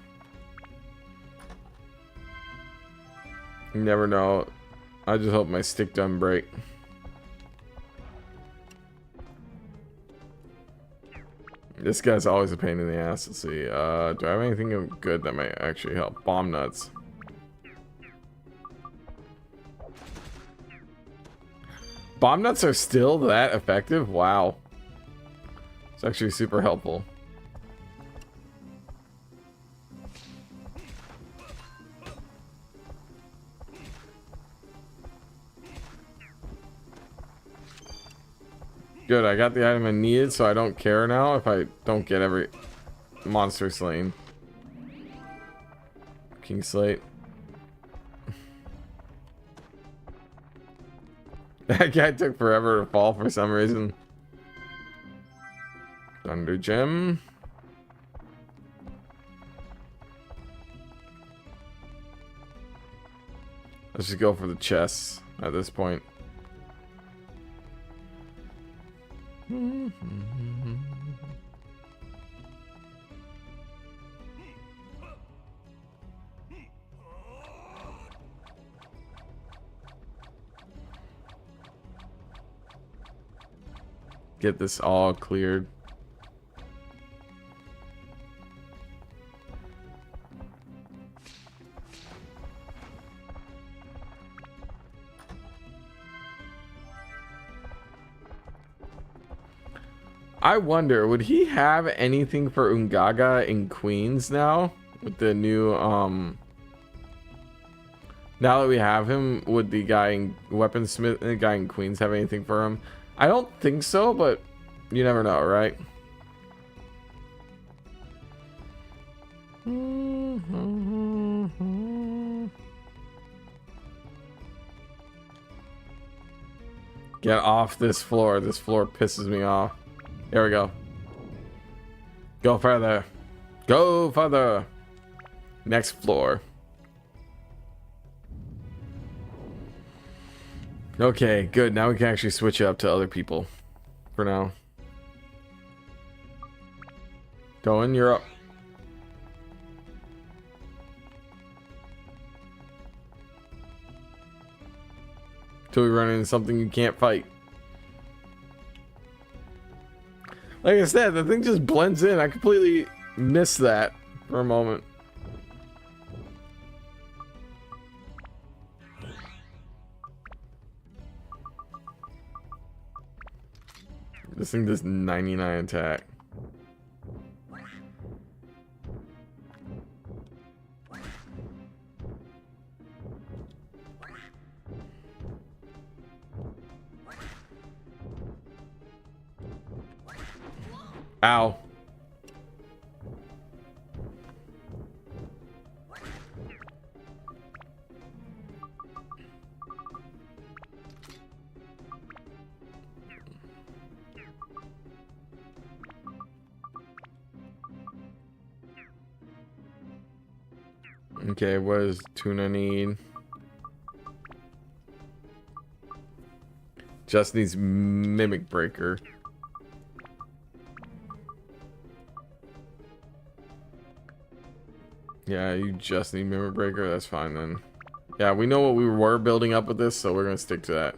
You never know. I just hope my stick doesn't break. This guy's always a pain in the ass. Let's see. Do I have anything good that might actually help? Bomb nuts. Bomb nuts are still that effective? Wow. It's actually super helpful. Good, I got the item I needed, so I don't care now if I don't get every monster slain. King Slate. That guy took forever to fall for some reason. Thunder Gem. Let's just go for the chests at this point. Get this all cleared. I wonder, would he have anything for Ungaga in Queens now? With the new, now that we have him, would the guy in Weaponsmith, the guy in Queens have anything for him? I don't think so, but you never know, right? Get off this floor. This floor pisses me off. There we go. Go further. Go further. Next floor. Okay, good. Now we can actually switch it up to other people. For now. Going, you're up. Till we run into something you can't fight. Like I said, the thing just blends in. I completely missed that for a moment. This thing does 99 attack. Ow. Okay, what does Tuna need? Just needs Mimic Breaker. Yeah, you just need Mimic Breaker. That's fine then. Yeah, we know what we were building up with this, so we're gonna stick to that.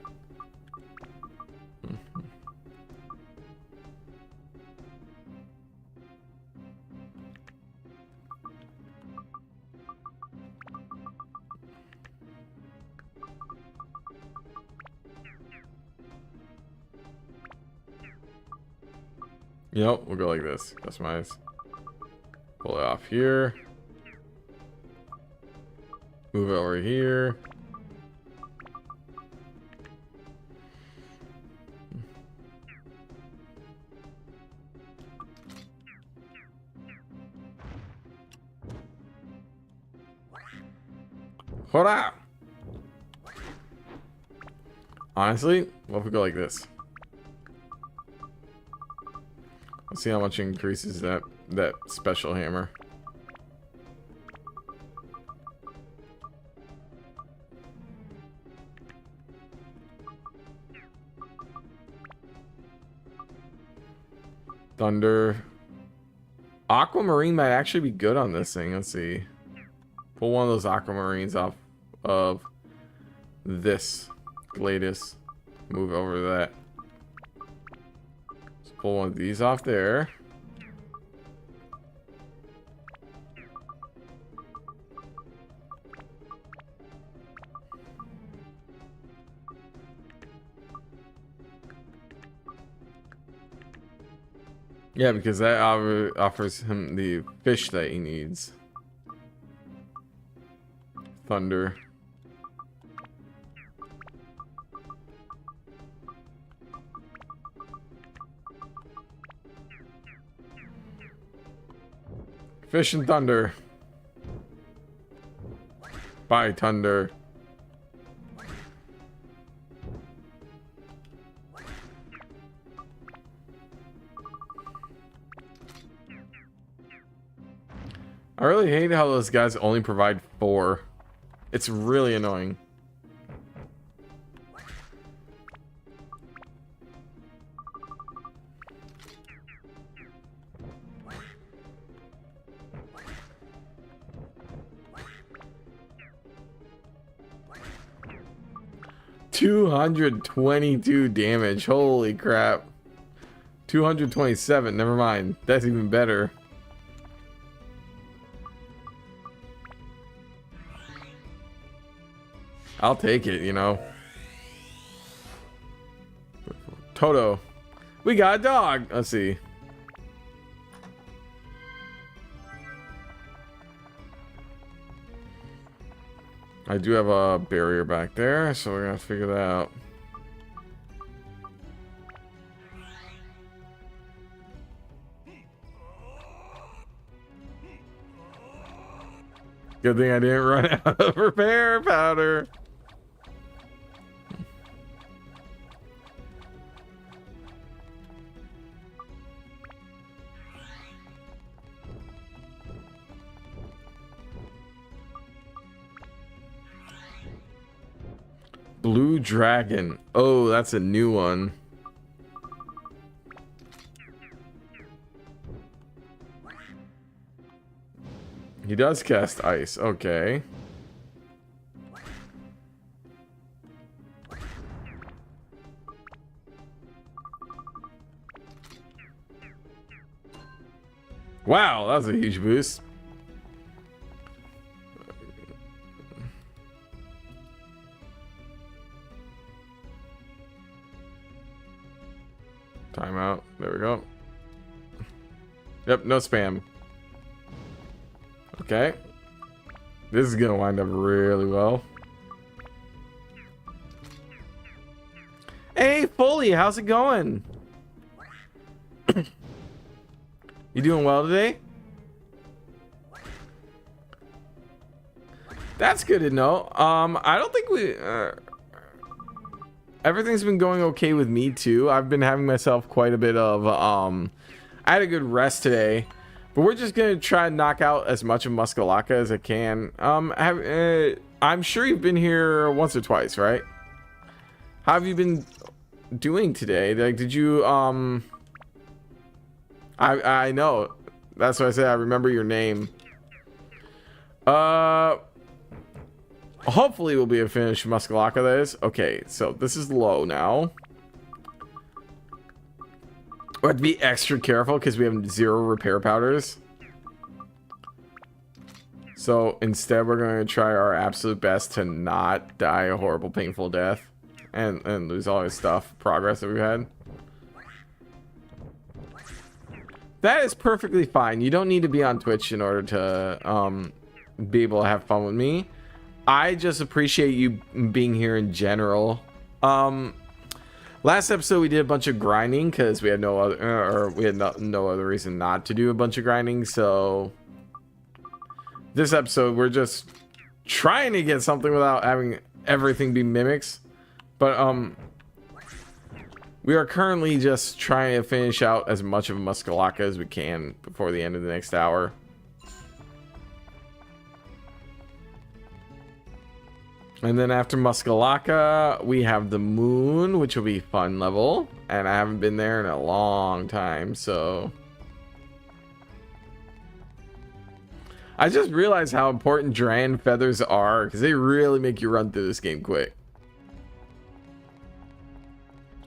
Yep, we'll go like this. Customize. Pull it off here. Move it over here. Hold up. Honestly, what if we go like this? Let's see how much it increases that special hammer. Thunder. Aquamarine might actually be good on this thing. Let's see. Pull one of those aquamarines off of this Gladius. Move over to that. Let's pull one of these off there. Yeah, because that offers him the fish that he needs. Thunder. Fish and thunder. Bye, thunder. I really hate how those guys only provide 4. It's really annoying. $222 damage. Holy crap. 227. Never mind. That's even better. I'll take it, you know. Toto. We got a dog. Let's see. I do have a barrier back there, so we're gonna have to figure that out. Good thing I didn't run out of repair powder. Blue Dragon. Oh, that's a new one. He does cast ice. Okay. Wow, that was a huge boost. Timeout. There we go. Yep, no spam. Okay. This is gonna wind up really well. Hey, Foley, how's it going? You doing well today? That's good to know. I don't think we... everything's been going okay with me too. I've been having myself quite a bit of... I had a good rest today. But we're just going to try and knock out as much of Muska Laka as I can. I'm sure you've been here once or twice, right? How have you been doing today? Like, did you... I know. That's why I say I remember your name. Hopefully we'll be able to finish Muska Laka, that is. Okay, so this is low now. We have to be extra careful because we have 0 repair powders. So instead we're going to try our absolute best to not die a horrible, painful death. And lose all our stuff, progress that we've had. That is perfectly fine. You don't need to be on Twitch in order to be able to have fun with me. I just appreciate you being here in general. Last episode we did a bunch of grinding because we had no other no other reason not to do a bunch of grinding. So this episode we're just trying to get something without having everything be mimics. But we are currently just trying to finish out as much of Muska Laka as we can before the end of the next hour. And then after Muska Laka, we have the moon, which will be fun level. And I haven't been there in a long time, so... I just realized how important Dran feathers are, because they really make you run through this game quick.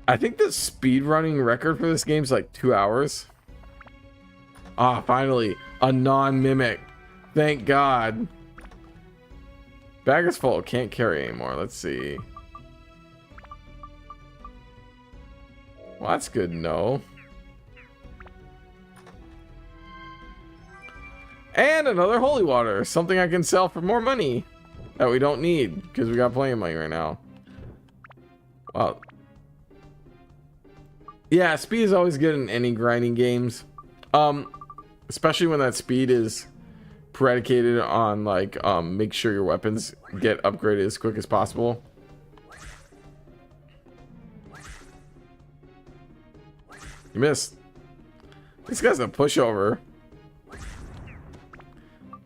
I think the speedrunning record for this game is like 2 hours. Ah, finally, a non-mimic. Thank God. Bag is full, can't carry anymore. Let's see. Well, that's good to know. And another holy water, something I can sell for more money that we don't need because we got plenty of money right now. Wow. Yeah, speed is always good in any grinding games. Especially when that speed is predicated on like make sure your weapons get upgraded as quick as possible. You missed. This guy's a pushover.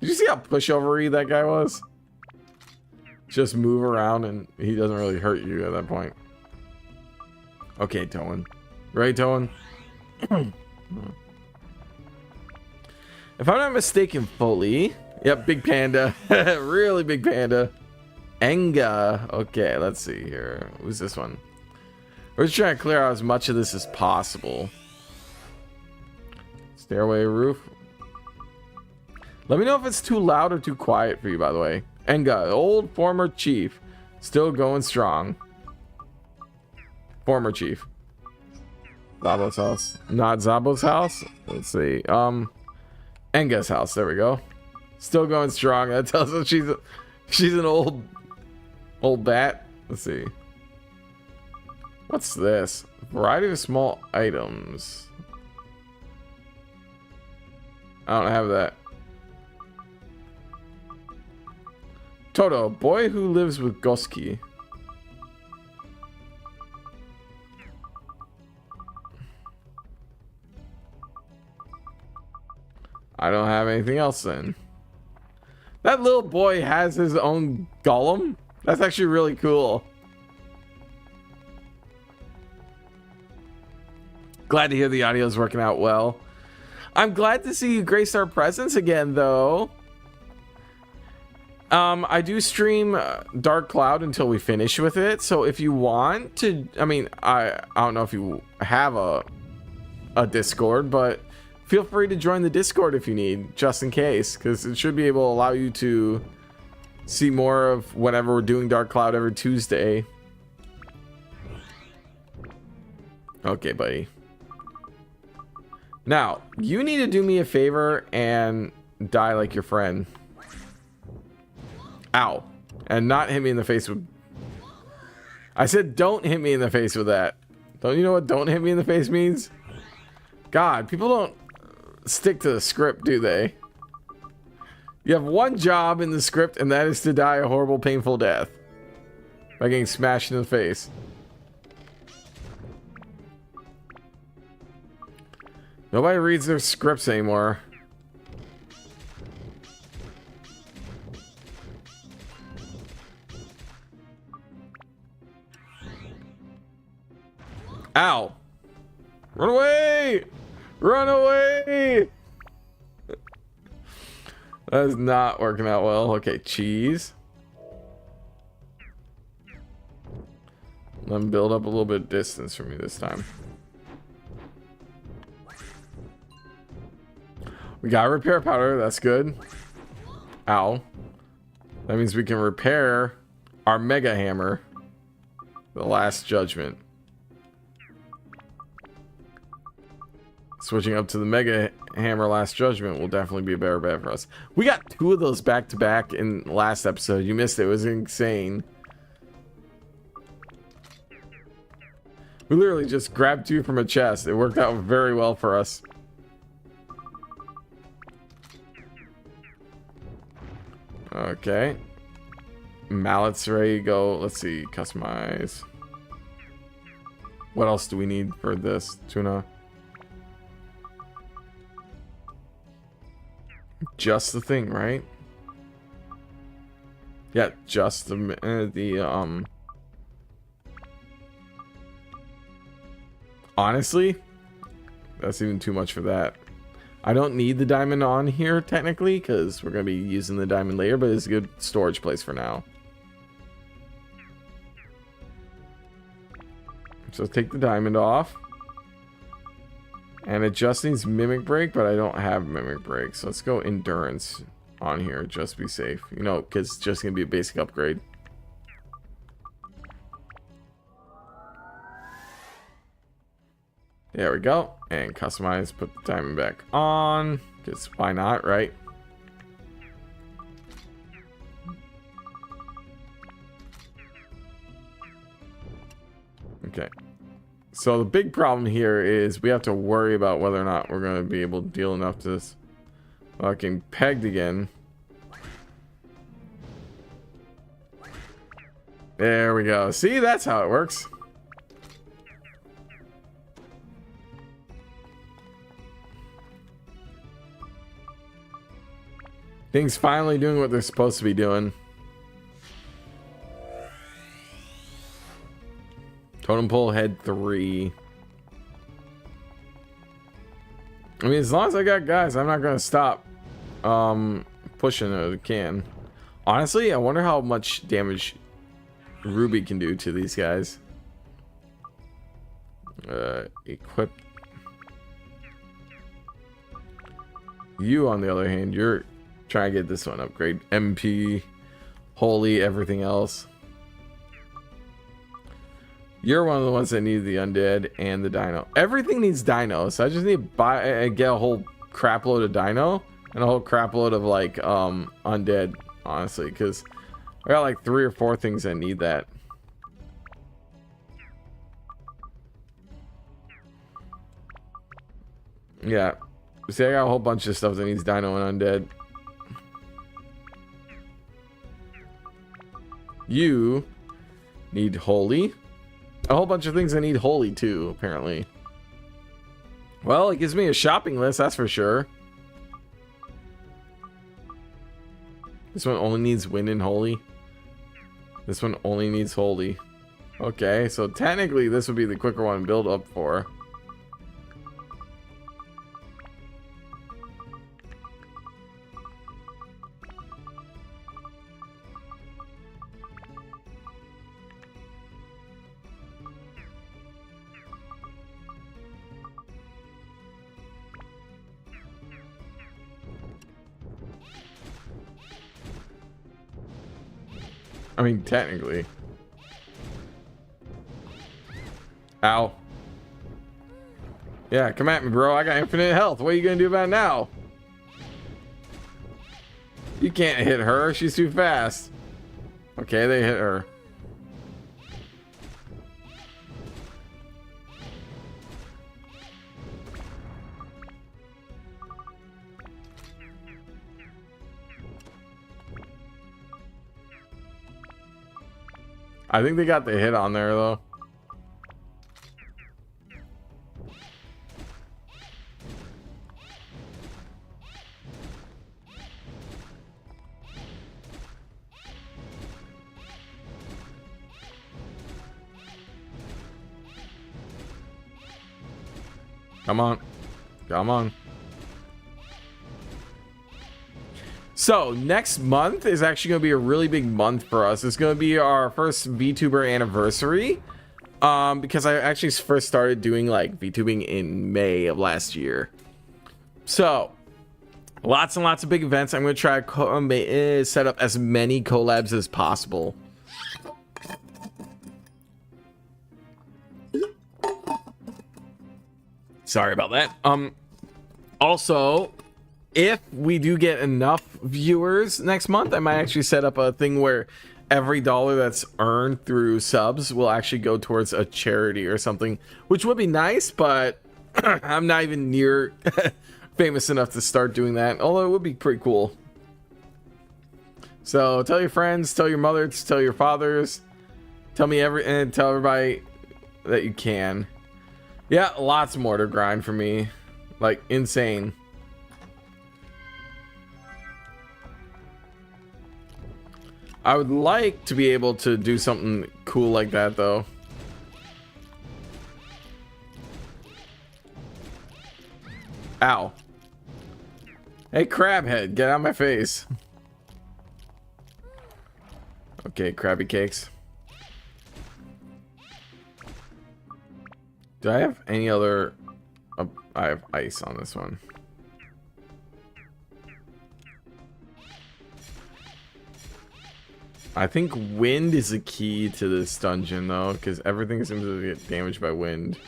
Did you see how pushover-y that guy was? Just move around and he doesn't really hurt you at that point. Okay, Toan. Right, Toan? If I'm not mistaken, Foley. Yep, big panda. Really big panda. Enga. Okay, let's see here. Who's this one? We're just trying to clear out as much of this as possible. Stairway roof. Let me know if it's too loud or too quiet for you, by the way. Enga, old former chief. Still going strong. Former chief. Zabo's house. Not Zabo's house? Let's see. Enga's house. There we go. Still going strong. That tells us she's an old bat. Let's see. What's this? Variety of small items. I don't have that. Toto, boy who lives with Goski. I don't have anything else then. That little boy has his own golem? That's actually really cool. Glad to hear the audio is working out well. I'm glad to see you grace our presence again, though. I do stream darkcloud until we finish with it. So if you want to, I mean, I don't know if you have a Discord, but feel free to join the Discord if you need, just in case, because it should be able to allow you to see more of whenever we're doing Dark Cloud every Tuesday. Okay, buddy. Now, you need to do me a favor and die like your friend. Ow. And not hit me in the face with... I said don't hit me in the face with that. Don't you know what don't hit me in the face means? God, people don't stick to the script, do they? You have one job in the script, and that is to die a horrible, painful death by getting smashed in the face. Nobody reads their scripts anymore. Ow! Run away! Run away! That is not working out well. Okay, cheese. Let me build up a little bit of distance from me this time. We got repair powder. That's good. Ow. That means we can repair our mega hammer. The Last Judgment. Switching up to the mega hammer Last Judgment will definitely be a better bet for us. We got 2 of those back to back in last episode. You missed it. It was insane. We literally just grabbed 2 from a chest. It worked out very well for us. Okay. Mallets ready to go. Let's see. Customize. What else do we need for this? Tuna. Just the thing, right? Yeah, just the honestly, that's even too much for that. I don't need the diamond on here technically because we're gonna be using the diamond layer, but it's a good storage place for now. So take the diamond off. And it just needs Mimic Break, but I don't have Mimic Break. So let's go Endurance on here, just be safe. You know, because it's just going to be a basic upgrade. There we go. And customize, put the diamond back on. Because why not, right? Okay. So the big problem here is we have to worry about whether or not we're going to be able to deal enough to this. Fucking pegged again. There we go. See, that's how it works. Things finally doing what they're supposed to be doing. Totem pole head 3. I mean, as long as I got guys, I'm not gonna stop pushing a can. Honestly, I wonder how much damage Ruby can do to these guys. Equip. You, on the other hand, you're trying to get this one upgrade. MP, holy, everything else. You're one of the ones that need the undead and the dino. Everything needs dino, so I just need to buy, get a whole crap load of dino and a whole crap load of like undead, honestly, because I got like 3 or 4 things that need that. Yeah, see, I got a whole bunch of stuff that needs dino and undead. You need holy. A whole bunch of things I need holy too, apparently. Well, it gives me a shopping list, that's for sure. This one only needs wind and holy. This one only needs holy. Okay, so technically this would be the quicker one to build up for. I mean, technically. Ow. Yeah, come at me, bro. I got infinite health. What are you gonna do about it now? You can't hit her. She's too fast. Okay, they hit her. I think they got the hit on there, though. Come on. Come on. So next month is actually going to be a really big month for us. It's going to be our first VTuber anniversary. Because I actually first started doing like VTubing in May of last year. So lots and lots of big events. I'm going to try to set up as many collabs as possible. Sorry about that. Also, if we do get enough viewers next month, I might actually set up a thing where every dollar that's earned through subs will actually go towards a charity or something, which would be nice, but I'm not even near famous enough to start doing that, although it would be pretty cool. So tell your friends, tell your mothers, tell your fathers, tell everybody that you can. Yeah, lots more to grind for me. Like, insane. I would like to be able to do something cool like that, though. Ow. Hey, Crabhead, get out of my face. Okay, Krabby Cakes. Do I have any other... I have ice on this one. I think wind is the key to this dungeon, though, because everything seems to get damaged by wind.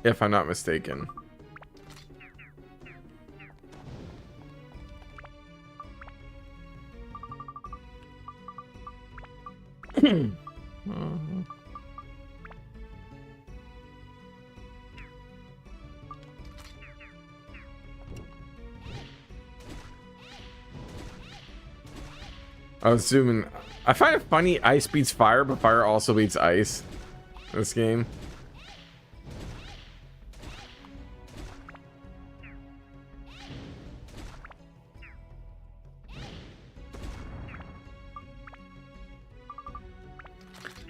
If I'm not mistaken. I was assuming. I find it funny ice beats fire, but fire also beats ice in this game.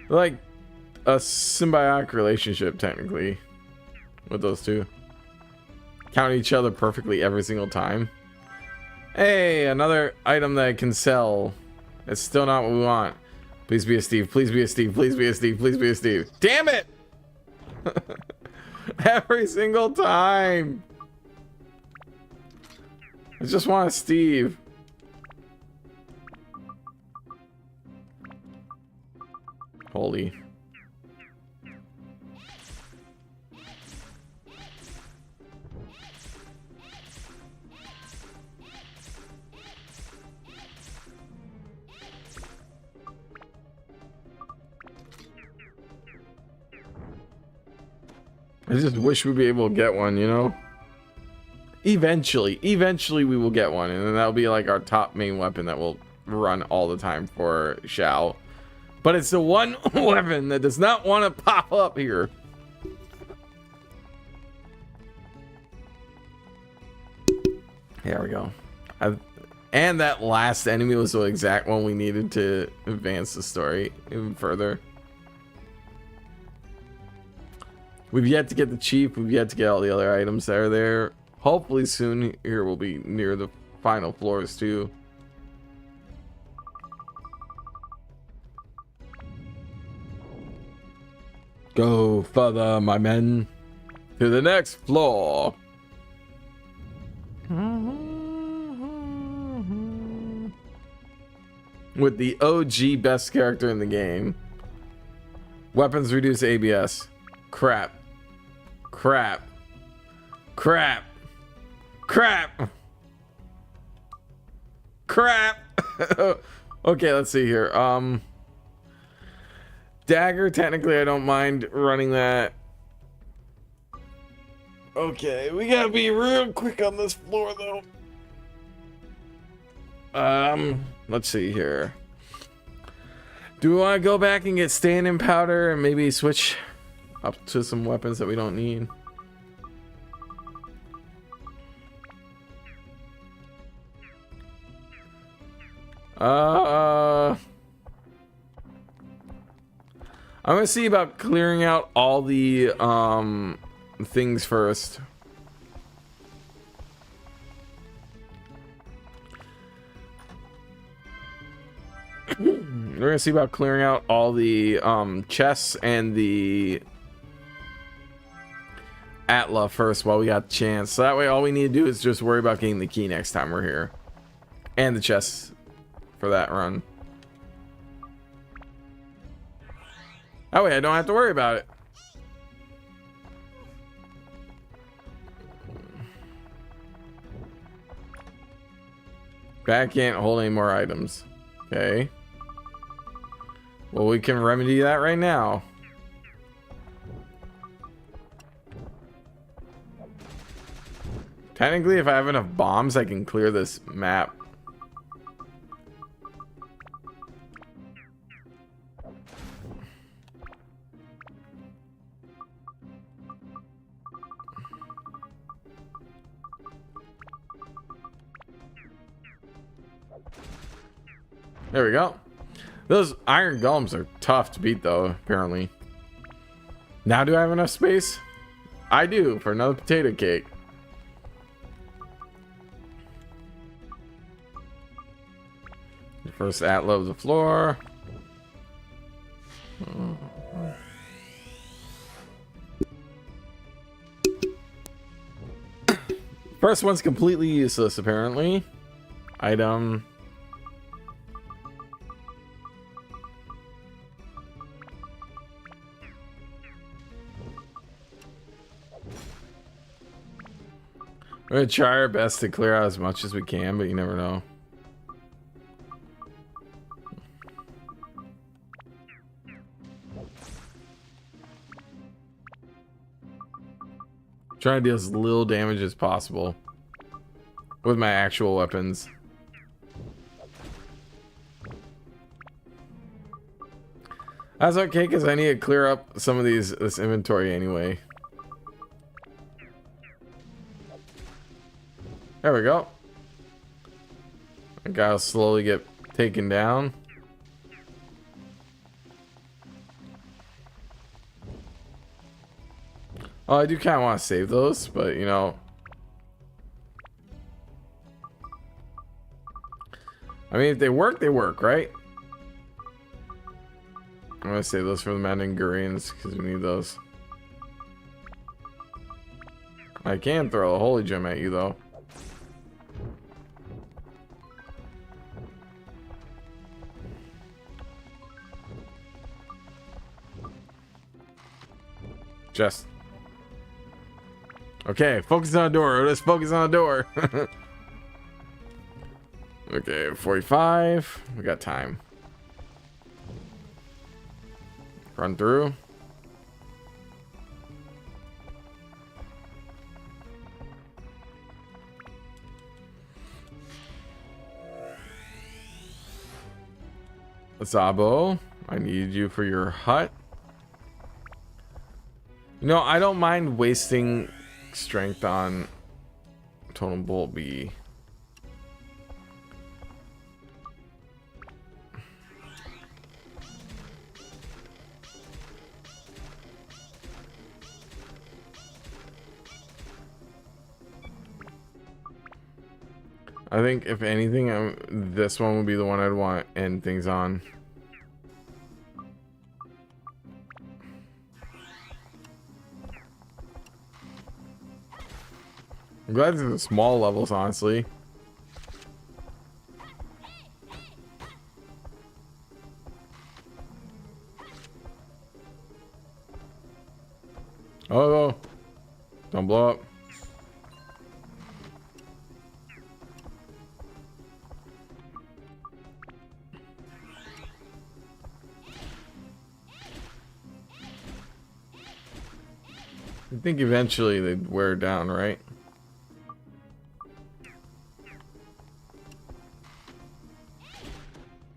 They're like a symbiotic relationship, technically, with those two. Count each other perfectly every single time. Hey, another item that I can sell. It's still not what we want. Please be a Steve. Please be a Steve. Please be a Steve. Please be a Steve. Damn it! Every single time. I just want a Steve. Holy. I just wish we'd be able to get one, you know? Eventually we will get one, and then that'll be like our top main weapon that will run all the time for Shao. But it's the one weapon that does not want to pop up here. There we go. And that last enemy was the exact one we needed to advance the story even further. We've yet to get the chief. We've yet to get all the other items that are there. Hopefully soon here we'll be near the final floors too. Go further, my men, to the next floor. with the OG best character in the game. Weapons reduce ABS. Crap. Crap. Crap. Crap. Crap. Okay, let's see here. Dagger, technically I don't mind running that. Okay, we gotta be real quick on this floor though. Let's see here. Do we want to go back and get stand-in powder and maybe switch up to some weapons that we don't need? I'm gonna see about clearing out all the things first. We're gonna see about clearing out all the chests and the Atla first while we got the chance. So that way all we need to do is just worry about getting the key next time we're here. And the chests for that run. That way I don't have to worry about it. Bag can't hold any more items. Okay. Well, we can remedy that right now. Technically, if I have enough bombs, I can clear this map. There we go. Those iron golems are tough to beat though, apparently. Now do I have enough space? I do, for another potato cake. The first Atla of the floor. First one's completely useless, apparently. Item. We're gonna try our best to clear out as much as we can, but you never know. Trying to deal as little damage as possible with my actual weapons. That's okay, because I need to clear up some of this inventory anyway. There we go. I gotta slowly get taken down. Oh, I do kind of want to save those, but you know. I mean, if they work, right? I'm gonna save those for the Mandangurians because we need those. I can throw a holy gem at you though. Just okay, focus on the door. Let's focus on the door. Okay, 45. We got time. Run through. Zabo, I need you for your hut. You know, I don't mind wasting strength on Totem Bolt B. I think if anything, this one would be the one I'd want to end things on. I'm glad these are small levels, honestly. Oh, don't blow up. I think eventually they'd wear down, right?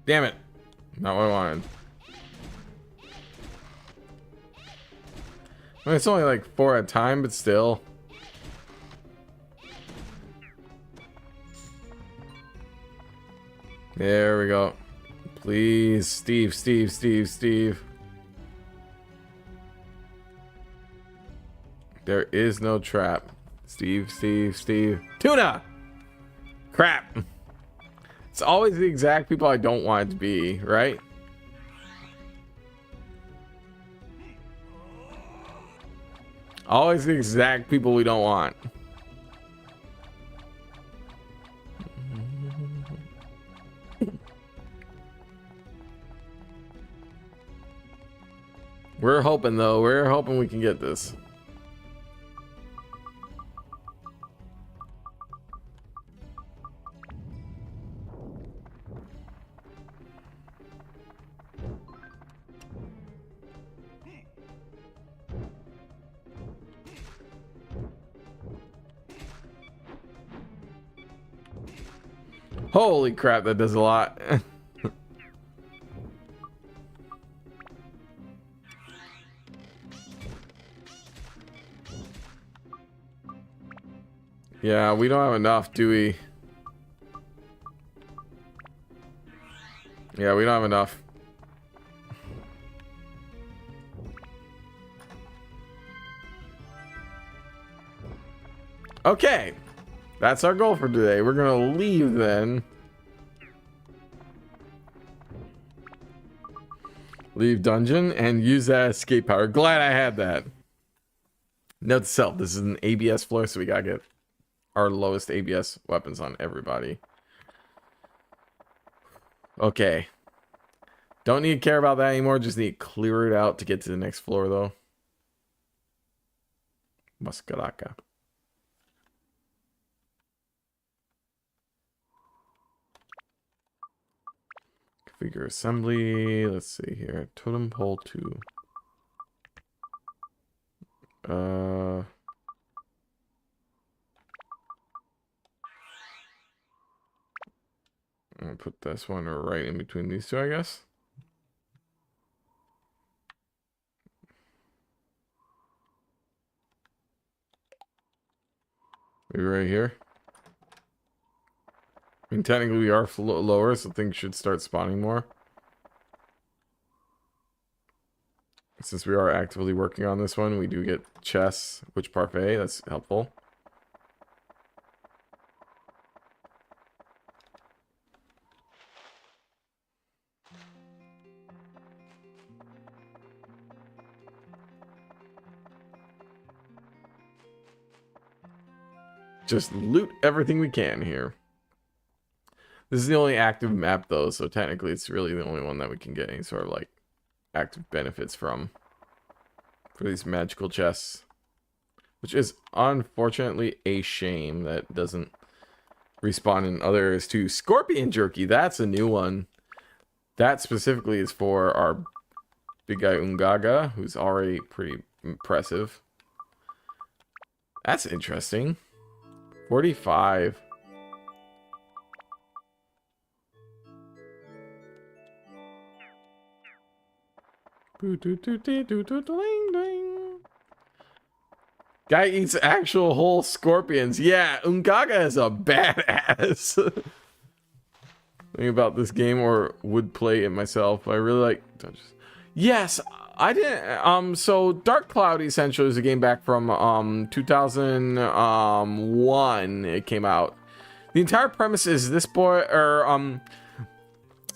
Damn it. Not what I wanted. I mean, it's only like 4 at a time, but still. There we go. Please, Steve, Steve, Steve, Steve. There is no trap. Steve, Steve, Steve. Tuna! Crap. It's always the exact people I don't want it to be, right? Always the exact people we don't want. We're hoping though, we're hoping we can get this. Holy crap, that does a lot. Yeah, we don't have enough, do we? Yeah, we don't have enough. Okay. That's our goal for today. We're gonna leave then. Leave dungeon and use that escape power. Glad I had that. Note to self, this is an ABS floor, so we gotta get our lowest ABS weapons on everybody. Okay. Don't need to care about that anymore. Just need to clear it out to get to the next floor, though. Muska Laka. Configure assembly. Let's see here. Totem pole 2. I'm gonna put this one right in between these two, I guess. Maybe right here. I mean, technically we are lower, so things should start spawning more. Since we are actively working on this one, we do get chests, which parfait, that's helpful. Just loot everything we can here. This is the only active map though, so technically it's really the only one that we can get any sort of like active benefits from for these magical chests, which is unfortunately a shame that doesn't respawn in other areas too. Scorpion jerky, that's a new one. That specifically is for our big guy Ungaga, who's already pretty impressive. That's interesting. 45. Guy eats actual whole scorpions. Yeah, Ungaga is a badass. Think about this game or would play it myself. I really like dungeons. Yes, I didn't. So darkcloud essentially is a game back from 2001. It came out. The entire premise is this boy or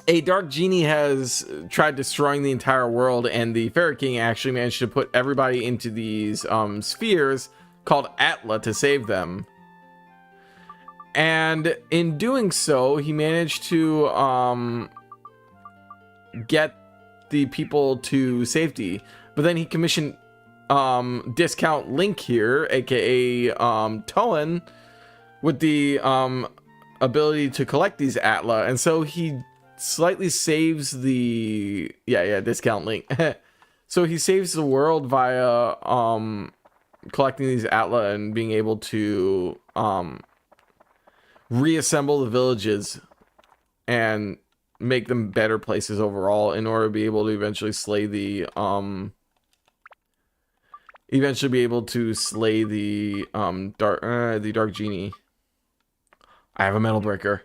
a dark genie has tried destroying the entire world, and the fairy king actually managed to put everybody into these spheres called Atla to save them. And in doing so, he managed to get the people to safety, but then he commissioned discount Link here, aka Toan, with the ability to collect these Atla, and so he slightly saves the discount Link. So he saves the world via collecting these Atla and being able to reassemble the villages and make them better places overall in order to be able to eventually slay the dark genie. I have a metal breaker.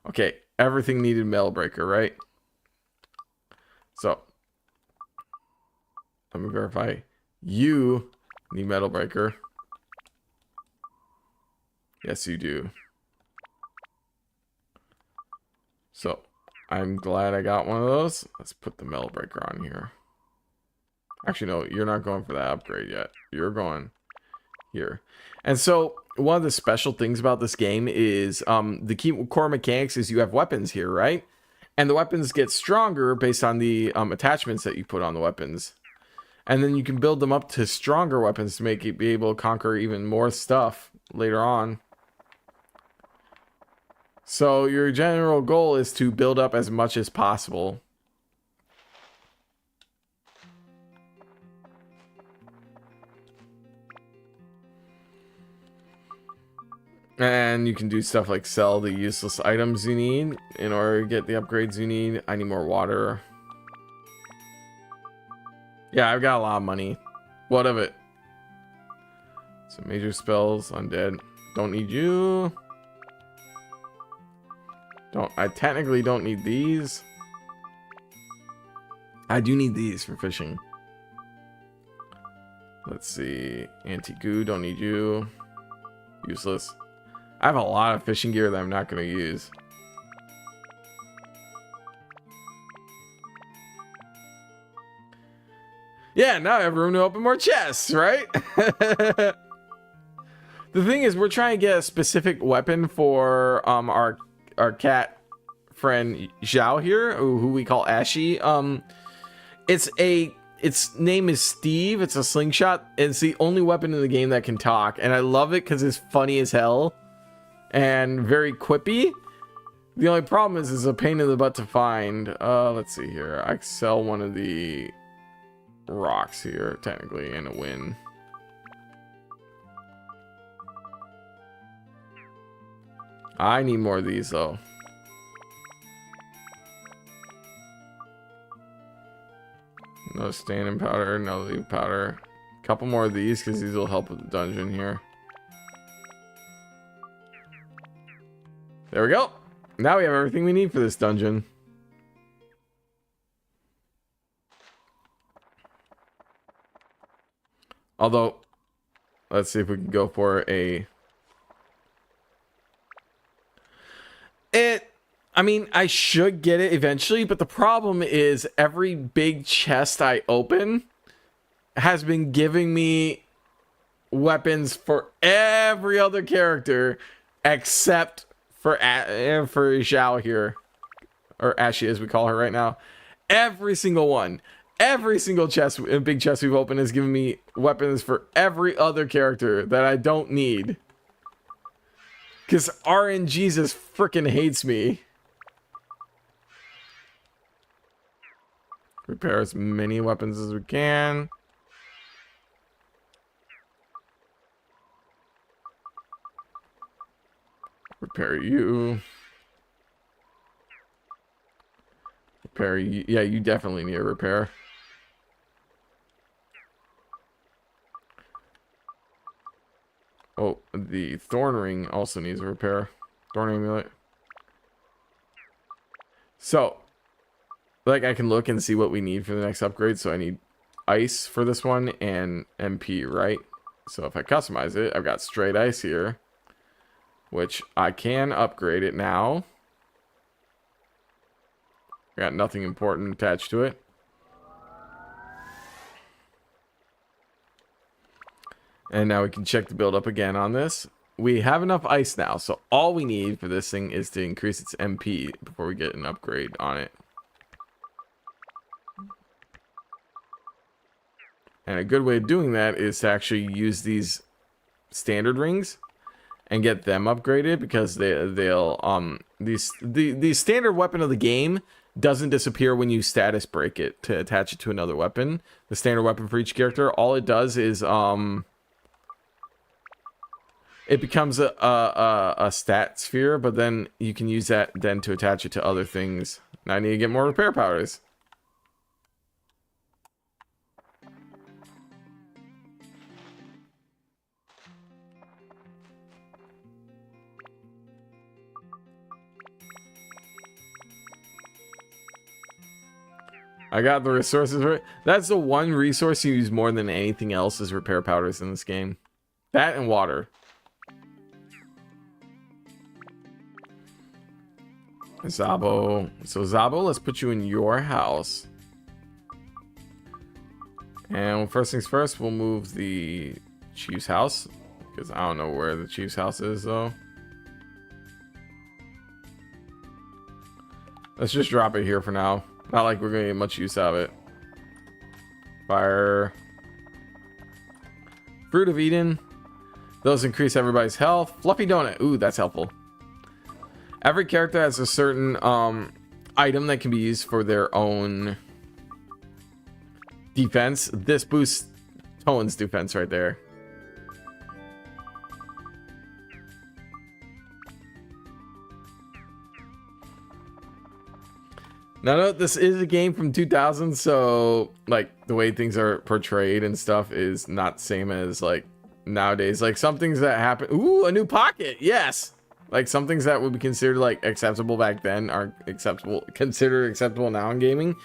Okay, everything needed metal breaker, right? So let me verify. You need metal breaker. Yes, you do. So I'm glad I got one of those. Let's put the metal breaker on here. Actually, no, you're not going for that upgrade yet. You're going here. And so one of the special things about this game is the key core mechanics is you have weapons here, right? And the weapons get stronger based on the attachments that you put on the weapons. And then you can build them up to stronger weapons to make it be able to conquer even more stuff later on. So your general goal is to build up as much as possible. And you can do stuff like sell the useless items you need in order to get the upgrades you need. I need more water. Yeah, I've got a lot of money. What of it? Some major spells, undead. Don't need you. I technically don't need these. I do need these for fishing. Let's see. Anti-goo, don't need you. Useless. I have a lot of fishing gear that I'm not going to use. Yeah, now I have room to open more chests, right? The thing is, we're trying to get a specific weapon for our cat friend Zhao here, who we call Ashy. Its name is Steve. It's a slingshot. It's the only weapon in the game that can talk, and I love it because it's funny as hell and very quippy. The only problem is it's a pain in the butt to find. Let's see here. I sell one of the rocks here technically and a win. I need more of these though. No standing powder, no leaf powder. A couple more of these because these will help with the dungeon here. There we go. Now we have everything we need for this dungeon. Although, let's see if we can go for a... I mean, I should get it eventually, but the problem is every big chest I open has been giving me weapons for every other character except for Zhao here, or Ashy as we call her right now. Every single one, every single chest, big chest we've opened has given me weapons for every other character that I don't need. Because RNGesus freaking hates me. Repair as many weapons as we can. Repair you. Repair you. Yeah, you definitely need a repair. Oh, the thorn ring also needs a repair. Thorn amulet. So, like, I can look and see what we need for the next upgrade. So I need ice for this one and MP, right? So if I customize it, I've got straight ice here, which I can upgrade it now. Got nothing important attached to it. And now we can check the build up again on this. We have enough ice now, so all we need for this thing is to increase its MP before we get an upgrade on it. And a good way of doing that is to actually use these standard rings and get them upgraded, because they'll the standard weapon of the game doesn't disappear when you status break it to attach it to another weapon. The standard weapon for each character, all it does is it becomes a stat sphere, but then you can use that then to attach it to other things. Now I need to get more repair powders. I got the resources for it. That's the one resource you use more than anything else, is repair powders in this game. That and water. Zabo. So Zabo, let's put you in your house. And first things first, we'll move the chief's house, because I don't know where the chief's house is though. Let's just drop it here for now. Not like we're gonna get much use out of it. Fire. Fruit of Eden. Those increase everybody's health. Fluffy donut. Ooh, that's helpful. Every character has a certain item that can be used for their own defense. This boosts Toan's defense right there. Now, note, this is a game from 2000, so like the way things are portrayed and stuff is not the same as like nowadays. Like some things that happen. Ooh, a new pocket. Yes. Like some things that would be considered like acceptable back then are considered acceptable now in gaming.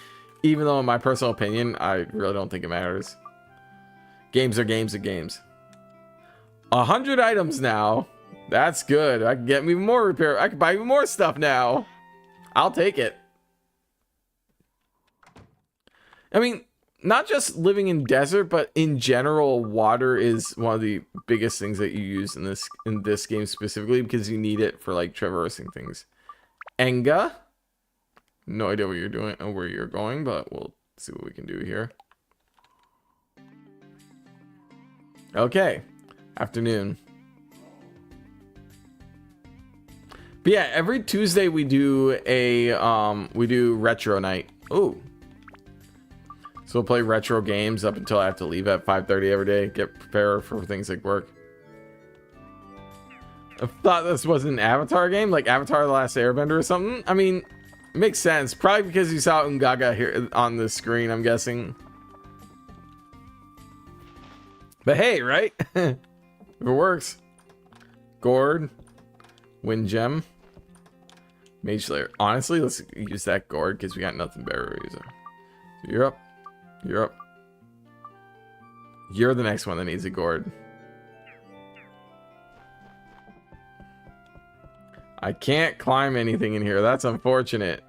Even though in my personal opinion, I really don't think it matters. Games are games are games. 100 items now. That's good. I can get me more repair. I can buy even more stuff now. I'll take it. I mean, not just living in desert, but in general, water is one of the biggest things that you use in this game specifically, because you need it for like traversing things. Enga, no idea what you're doing or where you're going, but we'll see what we can do here. Okay, afternoon. But yeah, every Tuesday we do a retro night. Oh. So we'll play retro games up until I have to leave at 5:30 every day. Get prepared for things like work. I thought this was an Avatar game, like Avatar: The Last Airbender or something. I mean, it makes sense. Probably because you saw Ungaga here on the screen, I'm guessing. But hey, right? If it works. Gourd. Wind Gem. Mage Slayer. Honestly, let's use that Gourd because we got nothing better to use. So you're up. You're up. You're the next one that needs a gourd. I can't climb anything in here. That's unfortunate.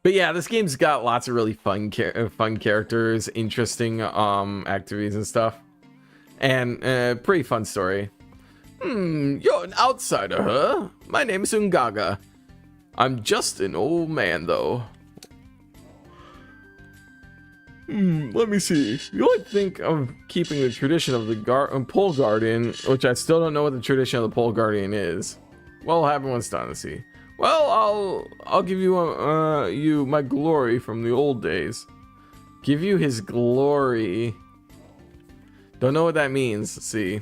But yeah, this game's got lots of really fun characters, interesting activities and stuff, and pretty fun story. You're an outsider, huh? My name is Ungaga. I'm just an old man, though. Let me see. You only think of keeping the tradition of the pole guardian, which I still don't know what the tradition of the pole guardian is. Well, I'll have everyone's done to see. Well, I'll give you my glory from the old days. Give you his glory. Don't know what that means. Let's see.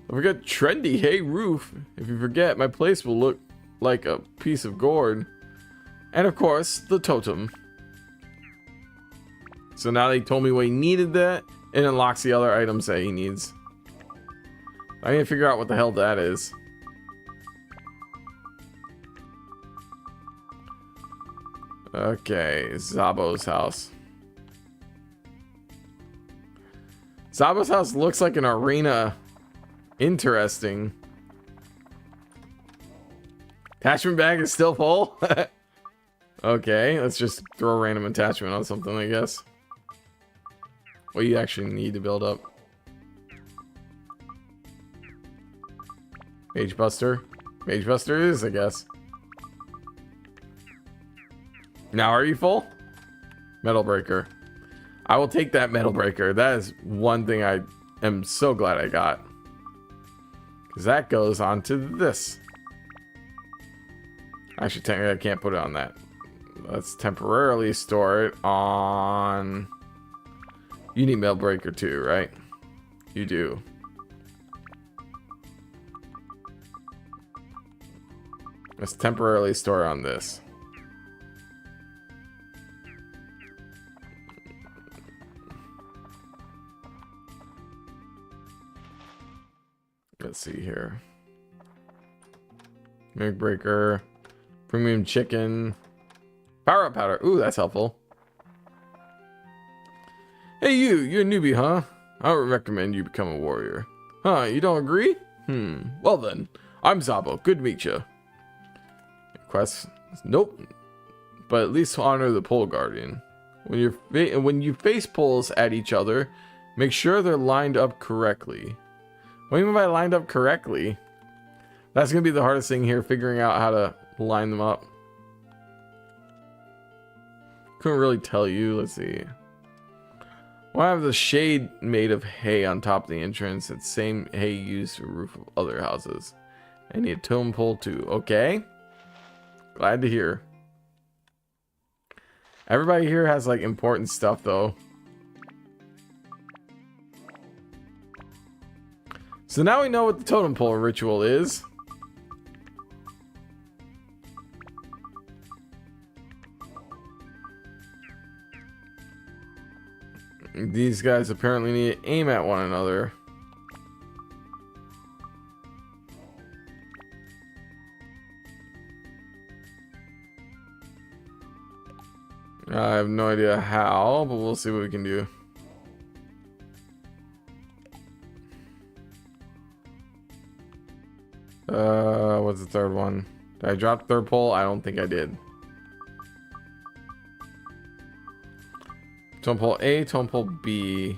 Don't forget trendy hay roof. If you forget, my place will look like a piece of gourd. And of course, the totem. So now they told me what he needed, that it unlocks the other items that he needs. I need to figure out what the hell that is. Okay, Zabo's house. Zabo's house looks like an arena. Interesting. Attachment bag is still full? Okay, let's just throw a random attachment on something, I guess. What you actually need to build up. Mage Buster. Mage Buster is, I guess. Now are you full? Metal breaker. I will take that metal breaker. That is one thing I am so glad I got. Because that goes on to this. Actually, technically, I can't put it on that. Let's temporarily store it on... You need metal breaker too, right? You do. Let's temporarily store it on this. Let's see here. Milk breaker, premium chicken, power up powder. Ooh, that's helpful. Hey, you're a newbie, huh? I would recommend you become a warrior. Huh? You don't agree? Well then, I'm Zabo. Good to meet you. Quest? Nope. But at least honor the pole guardian. When you face poles at each other, make sure they're lined up correctly. What do you mean by lined up correctly? That's gonna be the hardest thing here, figuring out how to line them up. Couldn't really tell you. Let's see. Well, I have the shade made of hay on top of the entrance. It's same hay used for roof of other houses. I need a totem pole too. Okay. Glad to hear. Everybody here has like important stuff though. So now we know what the totem pole ritual is. These guys apparently need to aim at one another. I have no idea how, but we'll see what we can do. What's the third one? Did I drop the third pole? I don't think I did. Totem pole A, totem pole B.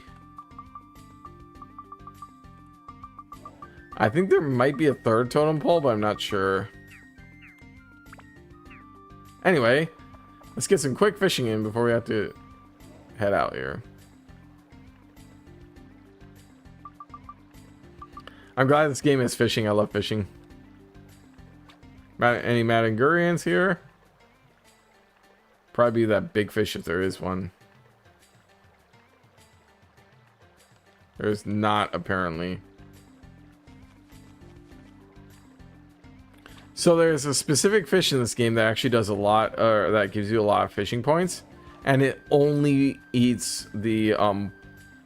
I think there might be a third totem pole, but I'm not sure. Anyway, let's get some quick fishing in before we have to head out here. I'm glad this game is fishing. I love fishing. Any Madangurians here? Probably that big fish if there is one. There's not, apparently. So there's a specific fish in this game that actually does a lot, or that gives you a lot of fishing points, and it only eats the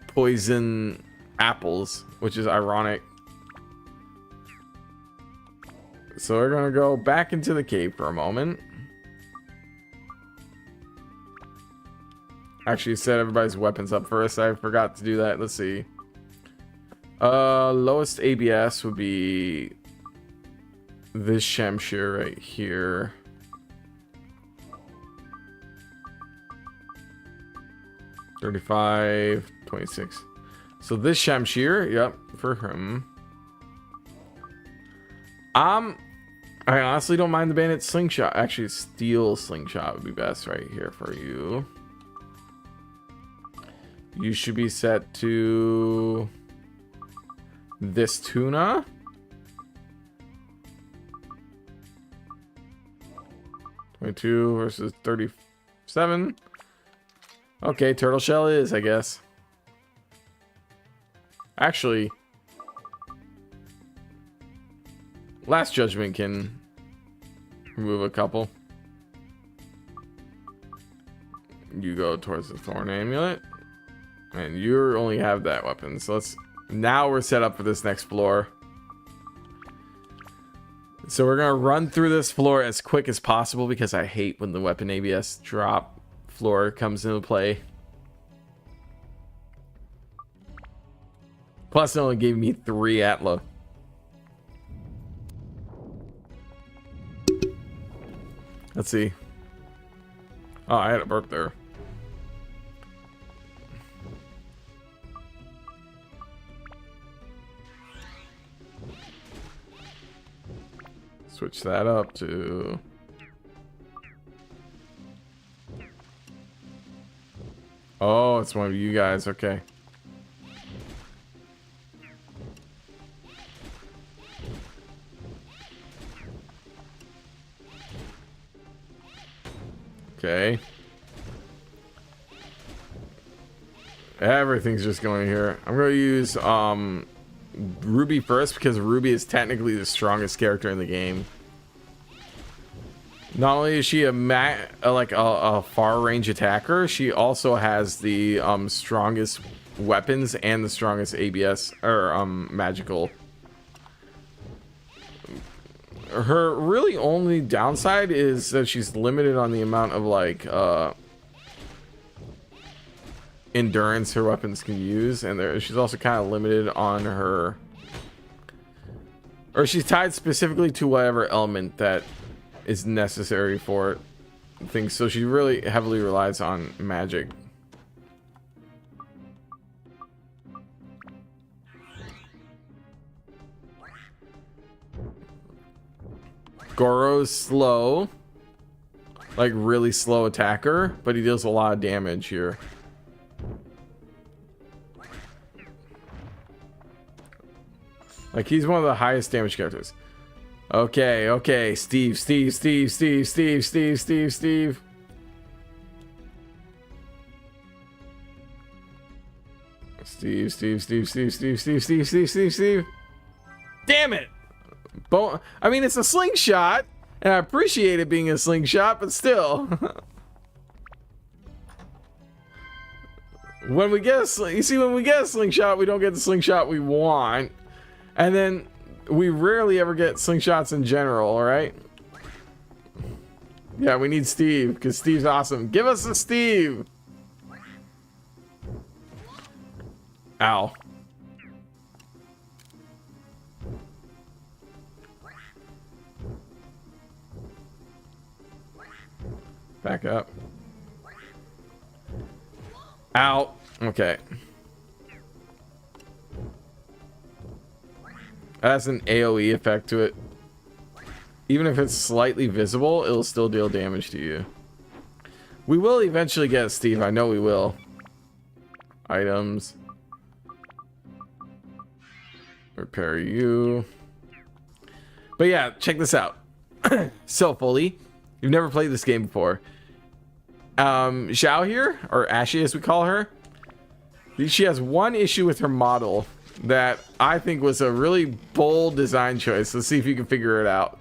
poison apples, which is ironic. So we're gonna go back into the cave for a moment. Actually, set everybody's weapons up first. I forgot to do that. Let's see. Lowest ABS would be this Shamshir right here. $35, $26. So this Shamshir, yep, for him. I honestly don't mind the bandit slingshot. Actually, steel slingshot would be best right here for you. You should be set to this tuna. $22 versus $37. Okay, turtle shell is, I guess. Actually, Last Judgment can remove a couple. You go towards the Thorn Amulet. And you only have that weapon. So let's... Now we're set up for this next floor. So we're going to run through this floor as quick as possible because I hate when the weapon ABS drop floor comes into play. Plus it only gave me 3 Atla. Let's see. Oh, I had a burp there. Switch that up to Oh, it's one of you guys. Okay. Okay. Everything's just going here. I'm going to use Ruby first because Ruby is technically the strongest character in the game. Not only is she a far range attacker, she also has the strongest weapons and the strongest ABS or magical. Her really only downside is that she's limited on the amount of like endurance her weapons can use, and she's also kind of limited on her, or she's tied specifically to whatever element that is necessary for things, so she really heavily relies on magic. Goro's slow, like really slow attacker, but he deals a lot of damage here. Like he's one of the highest damage characters. Okay, okay, Steve. Damn it! I mean, it's a slingshot, and I appreciate it being a slingshot, but still. When we get when we get a slingshot, we don't get the slingshot we want. And then we rarely ever get slingshots in general, alright? Yeah, we need Steve, because Steve's awesome. Give us a Steve! Ow. Back up. Ow. Okay. That has an AoE effect to it. Even if it's slightly visible, it'll still deal damage to you. We will eventually get Steve. I know we will. Items. Repair you. But yeah, check this out. So, Foley, you've never played this game before. Xiao here, or Ashy as we call her, she has one issue with her model that I think was a really bold design choice. Let's see if you can figure it out.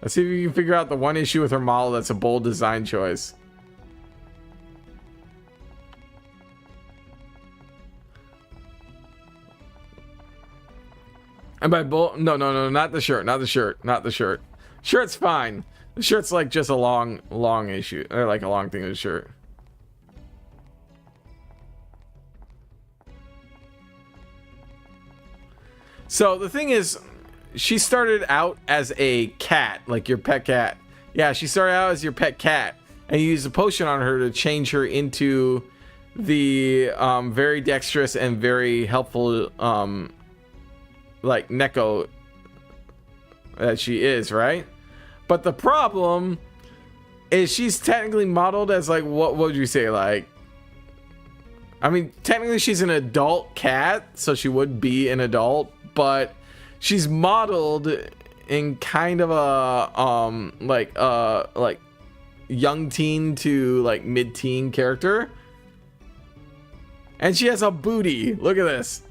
Let's see if you can figure out the one issue with her model that's a bold design choice. And by bold, no, not the shirt, not the shirt, not the shirt. Shirt's fine. The shirt's like just a long issue, or like a long thing of the shirt. So the thing is, she started out as a cat, like your pet cat. Yeah, she started out as your pet cat, and you used a potion on her to change her into the very dexterous and very helpful like Neko that she is, right? But the problem is she's technically modeled as like, what would you say, like, I mean, technically she's an adult cat, so she would be an adult, but she's modeled in kind of a like young teen to like mid-teen character. And she has a booty. Look at this.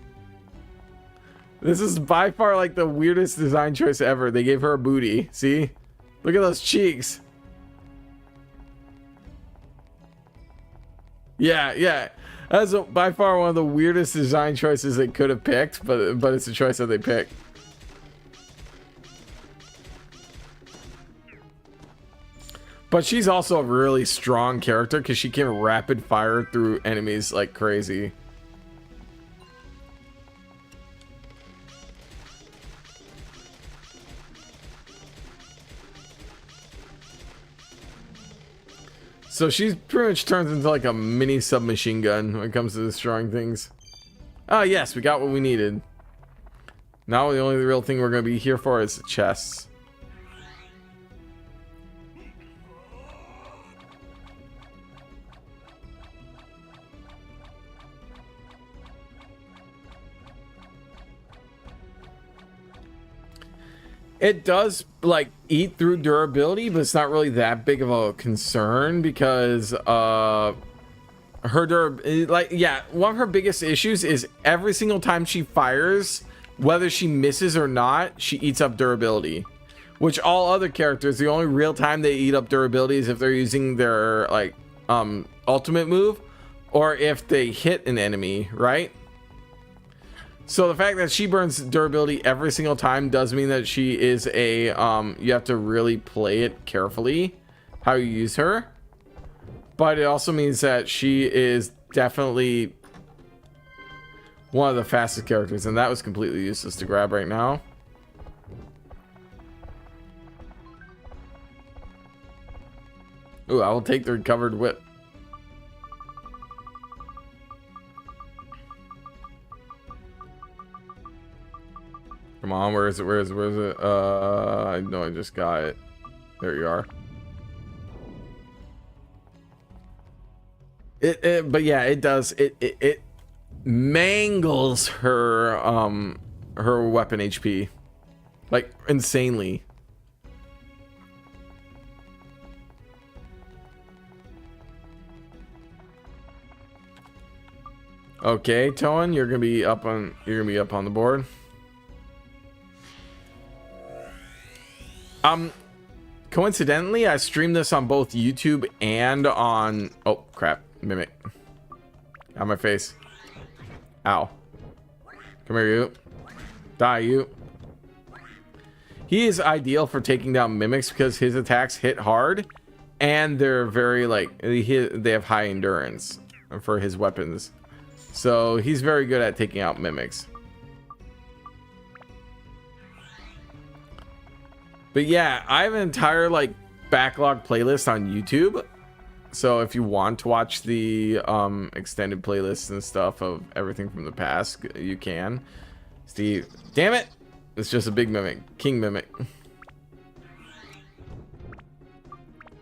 This is by far like the weirdest design choice ever. They gave her a booty. See? Look at those cheeks. Yeah. That's by far one of the weirdest design choices they could have picked, but it's a choice that they picked. But she's also a really strong character because she can rapid fire through enemies like crazy. So she pretty much turns into like a mini submachine gun when it comes to destroying things. Oh yes, we got what we needed. Now the only real thing we're going to be here for is the chests. It does like eat through durability, but it's not really that big of a concern because her one of her biggest issues is every single time she fires, whether she misses or not, she eats up durability. Which all other characters, the only real time they eat up durability is if they're using their like ultimate move or if they hit an enemy, right? So the fact that she burns durability every single time does mean that she is a you have to really play it carefully how you use her. But it also means that she is definitely one of the fastest characters, and that was completely useless to grab right now. Ooh, I will take the recovered whip. Come on, where is it? Where is it? Where is it? I know I just got it. There you are. But yeah, it does. It mangles her her weapon HP like insanely. Okay, Toan, you're gonna be up on the board. Coincidentally, I streamed this on both YouTube and on oh crap, Mimic. Out of my face. Ow. Come here, you. Die, you. He is ideal for taking down Mimics because his attacks hit hard and they're very like they have high endurance for his weapons. So he's very good at taking out Mimics. But yeah, I have an entire like backlog playlist on YouTube. So if you want to watch the extended playlists and stuff of everything from the past, you can. Steve, damn it! It's just a big Mimic, King Mimic.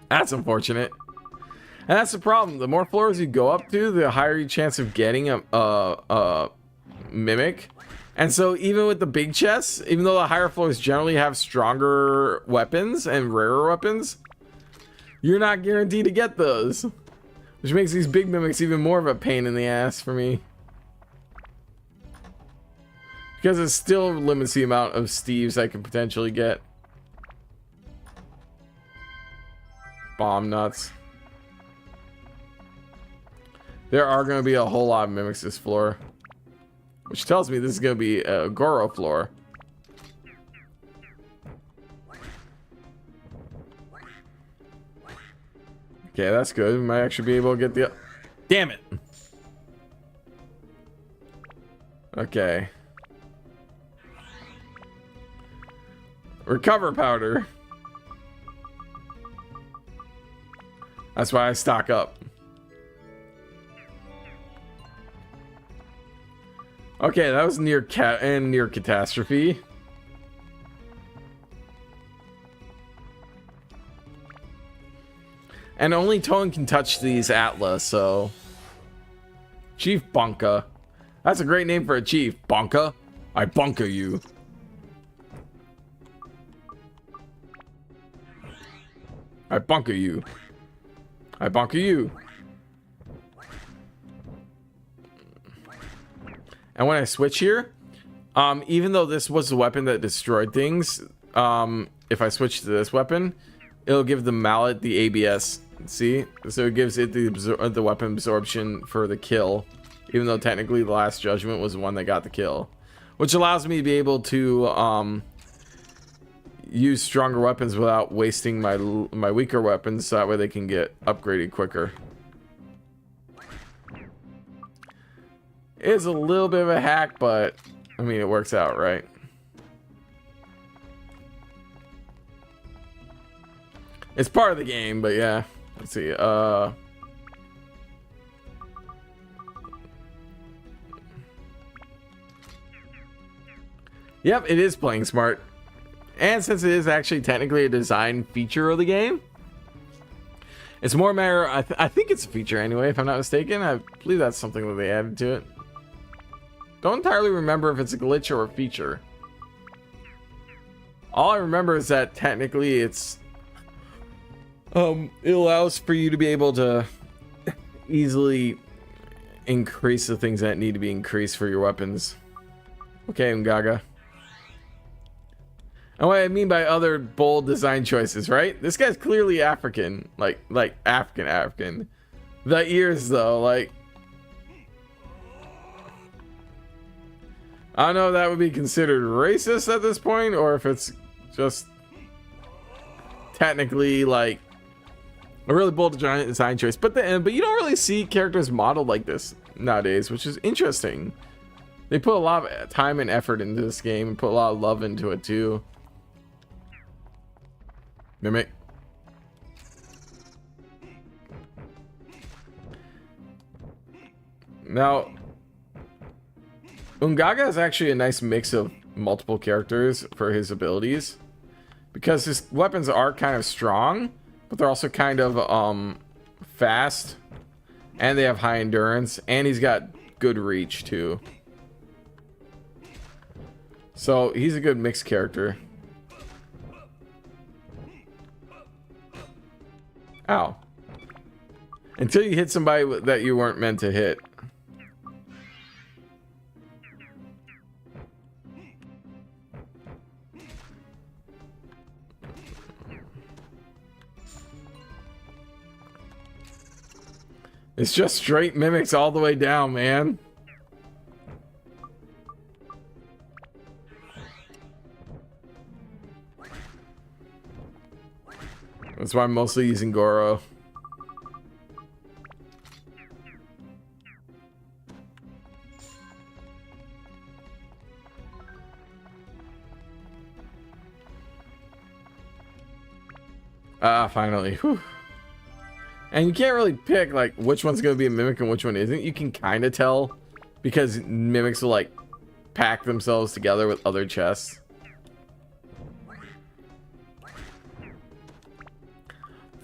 That's unfortunate. And that's the problem. The more floors you go up to, the higher your chance of getting a Mimic. And so even with the big chests, even though the higher floors generally have stronger weapons and rarer weapons, you're not guaranteed to get those. Which makes these big Mimics even more of a pain in the ass for me. Because it still limits the amount of Steves I can potentially get. Bomb nuts. There are going to be a whole lot of Mimics this floor. Which tells me this is going to be a Goro floor. Okay, that's good. We might actually be able to get the... Damn it! Okay. Recover powder. That's why I stock up. Okay, that was near catastrophe. And only Toan can touch these Atlas, so... Chief Bonka. That's a great name for a chief. Bonka. I bunker you. I bunker you. I bunker you. And when I switch here, even though this was the weapon that destroyed things, if I switch to this weapon, it'll give the mallet the ABS. See? So it gives it the weapon absorption for the kill, even though technically the Last Judgment was the one that got the kill. Which allows me to be able to use stronger weapons without wasting my weaker weapons, so that way they can get upgraded quicker. It's a little bit of a hack, but I mean, it works out, right? It's part of the game, but yeah. Let's see. Yep, it is playing smart. And since it is actually technically a design feature of the game, it's more a matter, I think it's a feature anyway, if I'm not mistaken. I believe that's something that they added to it. Don't entirely remember if it's a glitch or a feature. All I remember is that technically it's it allows for you to be able to easily increase the things that need to be increased for your weapons. Okay, Ungaga. And what I mean by other bold design choices, right? This guy's clearly African, like African. The ears though, like, I don't know if that would be considered racist at this point, or if it's just technically like a really bold design choice. But you don't really see characters modeled like this nowadays, which is interesting. They put a lot of time and effort into this game and put a lot of love into it too. Mimic. Now, Ungaga is actually a nice mix of multiple characters for his abilities, because his weapons are kind of strong, but they're also kind of fast, and they have high endurance, and he's got good reach too. So he's a good mixed character. Ow. Until you hit somebody that you weren't meant to hit. It's just straight mimics all the way down, man. That's why I'm mostly using Goro. Ah, finally. Whew. And you can't really pick like which one's gonna be a mimic and which one isn't. You can kind of tell because mimics will like pack themselves together with other chests.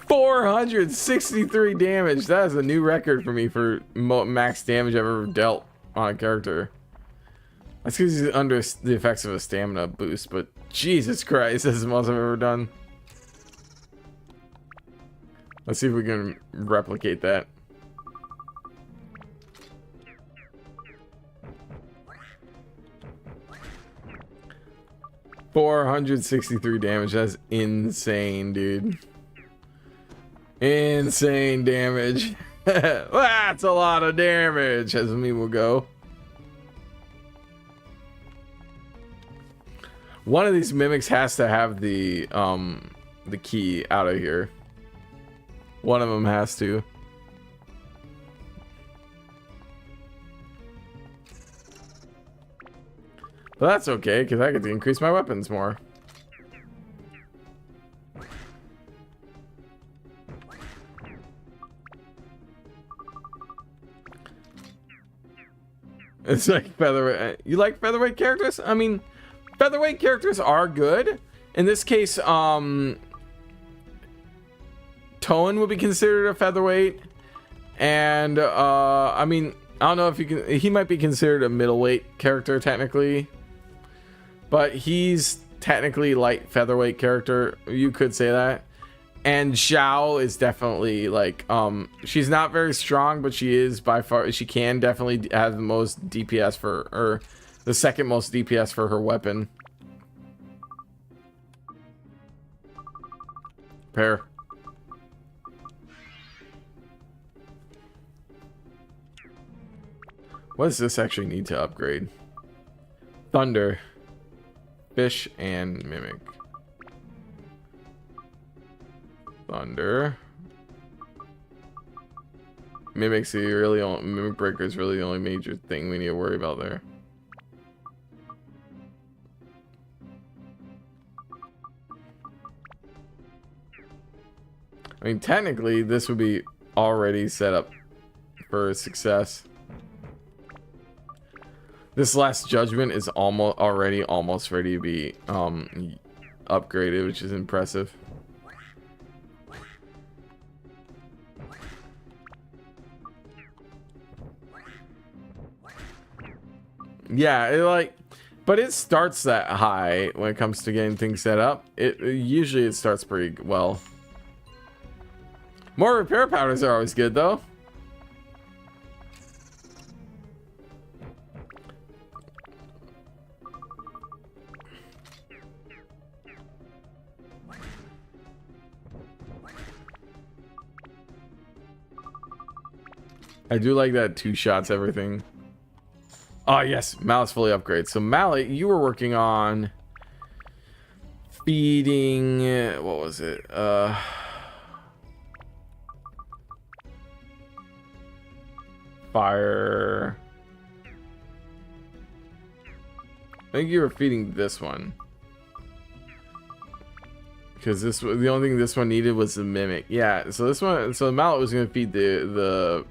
$463 damage. That is a new record for me for max damage I've ever dealt on a character. That's because he's under the effects of a stamina boost, but Jesus Christ, this is the most I've ever done. Let's see if we can replicate that. $463 damage. That's insane, dude. Insane damage. That's a lot of damage, as me will go. One of these mimics has to have the key out of here. One of them has to. But that's okay, because I get to increase my weapons more. It's like featherweight. You like featherweight characters? I mean, featherweight characters are good. In this case, Toan would be considered a featherweight, and I mean, I don't know if you can. He might be considered a middleweight character technically, but he's technically light featherweight character. You could say that. And Xiao is definitely like she's not very strong, but she is by far, she can definitely have the most DPS for, or the second most DPS for her weapon. Pair. What does this actually need to upgrade? Thunder, Fish, and Mimic. Thunder. Mimic's the really only, Mimic Breaker is really the only major thing we need to worry about there. I mean, technically, this would be already set up for success. This Last Judgment is almost ready to be upgraded, which is impressive. Yeah, But it starts that high when it comes to getting things set up. Usually it starts pretty well. More repair powders are always good though. I do like that 2 shots everything. Oh yes, Mallet's fully upgraded. So Mallet, you were working on feeding, what was it? Fire. I think you were feeding this one. Because this, the only thing this one needed was the mimic. Yeah, so this one, so the Mallet was going to feed the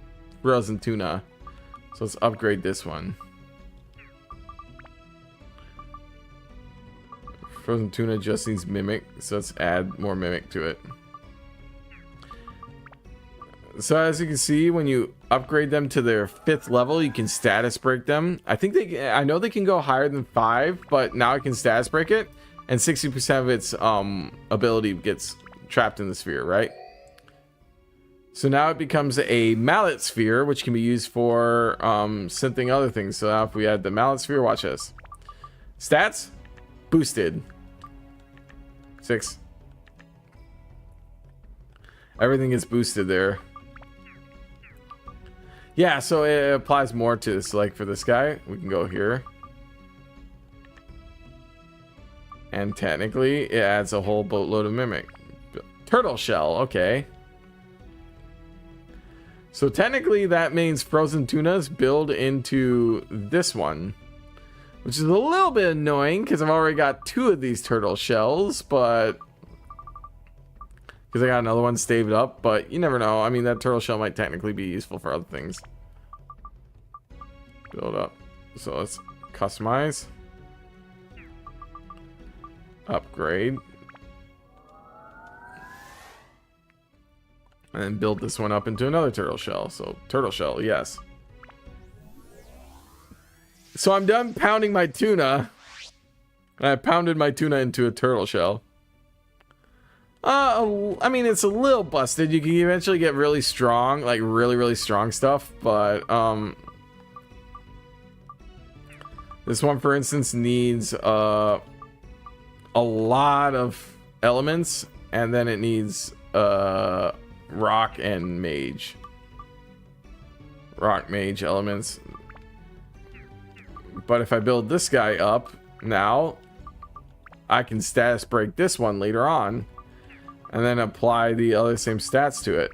frozen tuna. So let's upgrade this one. Frozen tuna just needs mimic, so let's add more mimic to it. So as you can see, when you upgrade them to their 5th level, you can status break them. I know they can go higher than 5, but now I can status break it, and 60% of its ability gets trapped in the sphere, right? So now it becomes a mallet sphere, which can be used for synthing other things. So now if we add the mallet sphere, watch this. Stats boosted. 6. Everything gets boosted there. Yeah, so it applies more to this. Like for this guy, we can go here. And technically, it adds a whole boatload of mimic. Turtle shell, okay. So technically, that means frozen tunas build into this one. Which is a little bit annoying because I've already got 2 of these turtle shells, but because I got another one staved up, but you never know. I mean, that turtle shell might technically be useful for other things. Build up. So let's customize. Upgrade. And then build this one up into another turtle shell. So turtle shell, yes. So I'm done pounding my tuna. I pounded my tuna into a turtle shell. I mean, it's a little busted. You can eventually get really strong, like really strong stuff, but this one, for instance, needs a lot of elements, and then it needs rock and mage. Rock, mage, elements. But if I build this guy up now, I can status break this one later on and then apply the other same stats to it.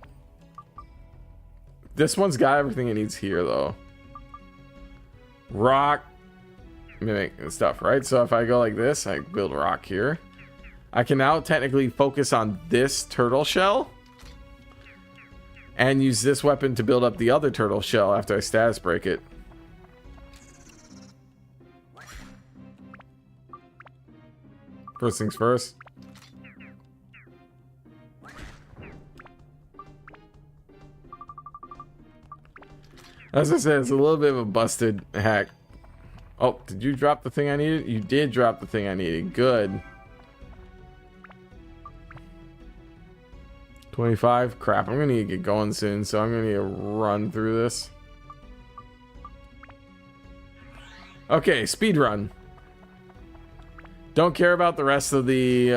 This one's got everything it needs here though. Rock, mimic and stuff, right? So if I go like this, I build rock here. I can now technically focus on this turtle shell and use this weapon to build up the other turtle shell after I status break it. First things first. As I said, it's a little bit of a busted hack. Oh, did you drop the thing I needed? You did drop the thing I needed. Good. 25. Crap, I'm gonna need to get going soon, so I'm gonna need to run through this. Okay, speed run. Don't care about the rest of the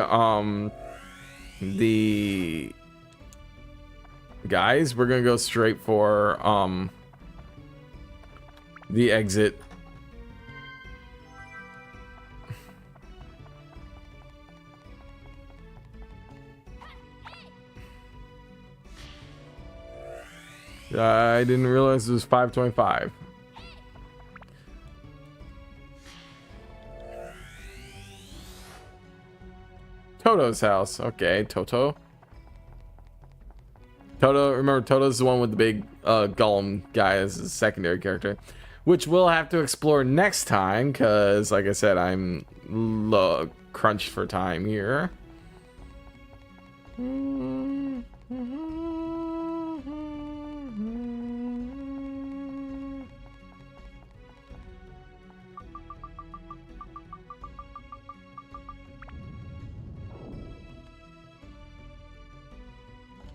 guys. We're gonna go straight for the exit. I didn't realize it was 5:25. Toto's house. Okay, Toto. Toto, remember Toto's the one with the big golem guy as a secondary character, which we'll have to explore next time because, like I said, I'm crunched for time here.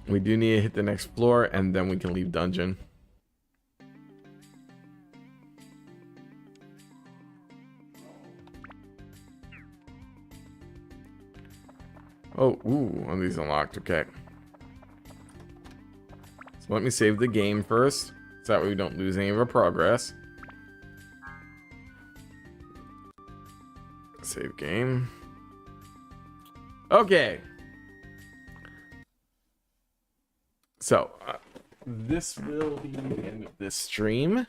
We do need to hit the next floor, and then we can leave dungeon. Oh, ooh, one of these unlocked. Okay. So let me save the game first, so that way we don't lose any of our progress. Save game. Okay. So, this will be the end of this stream.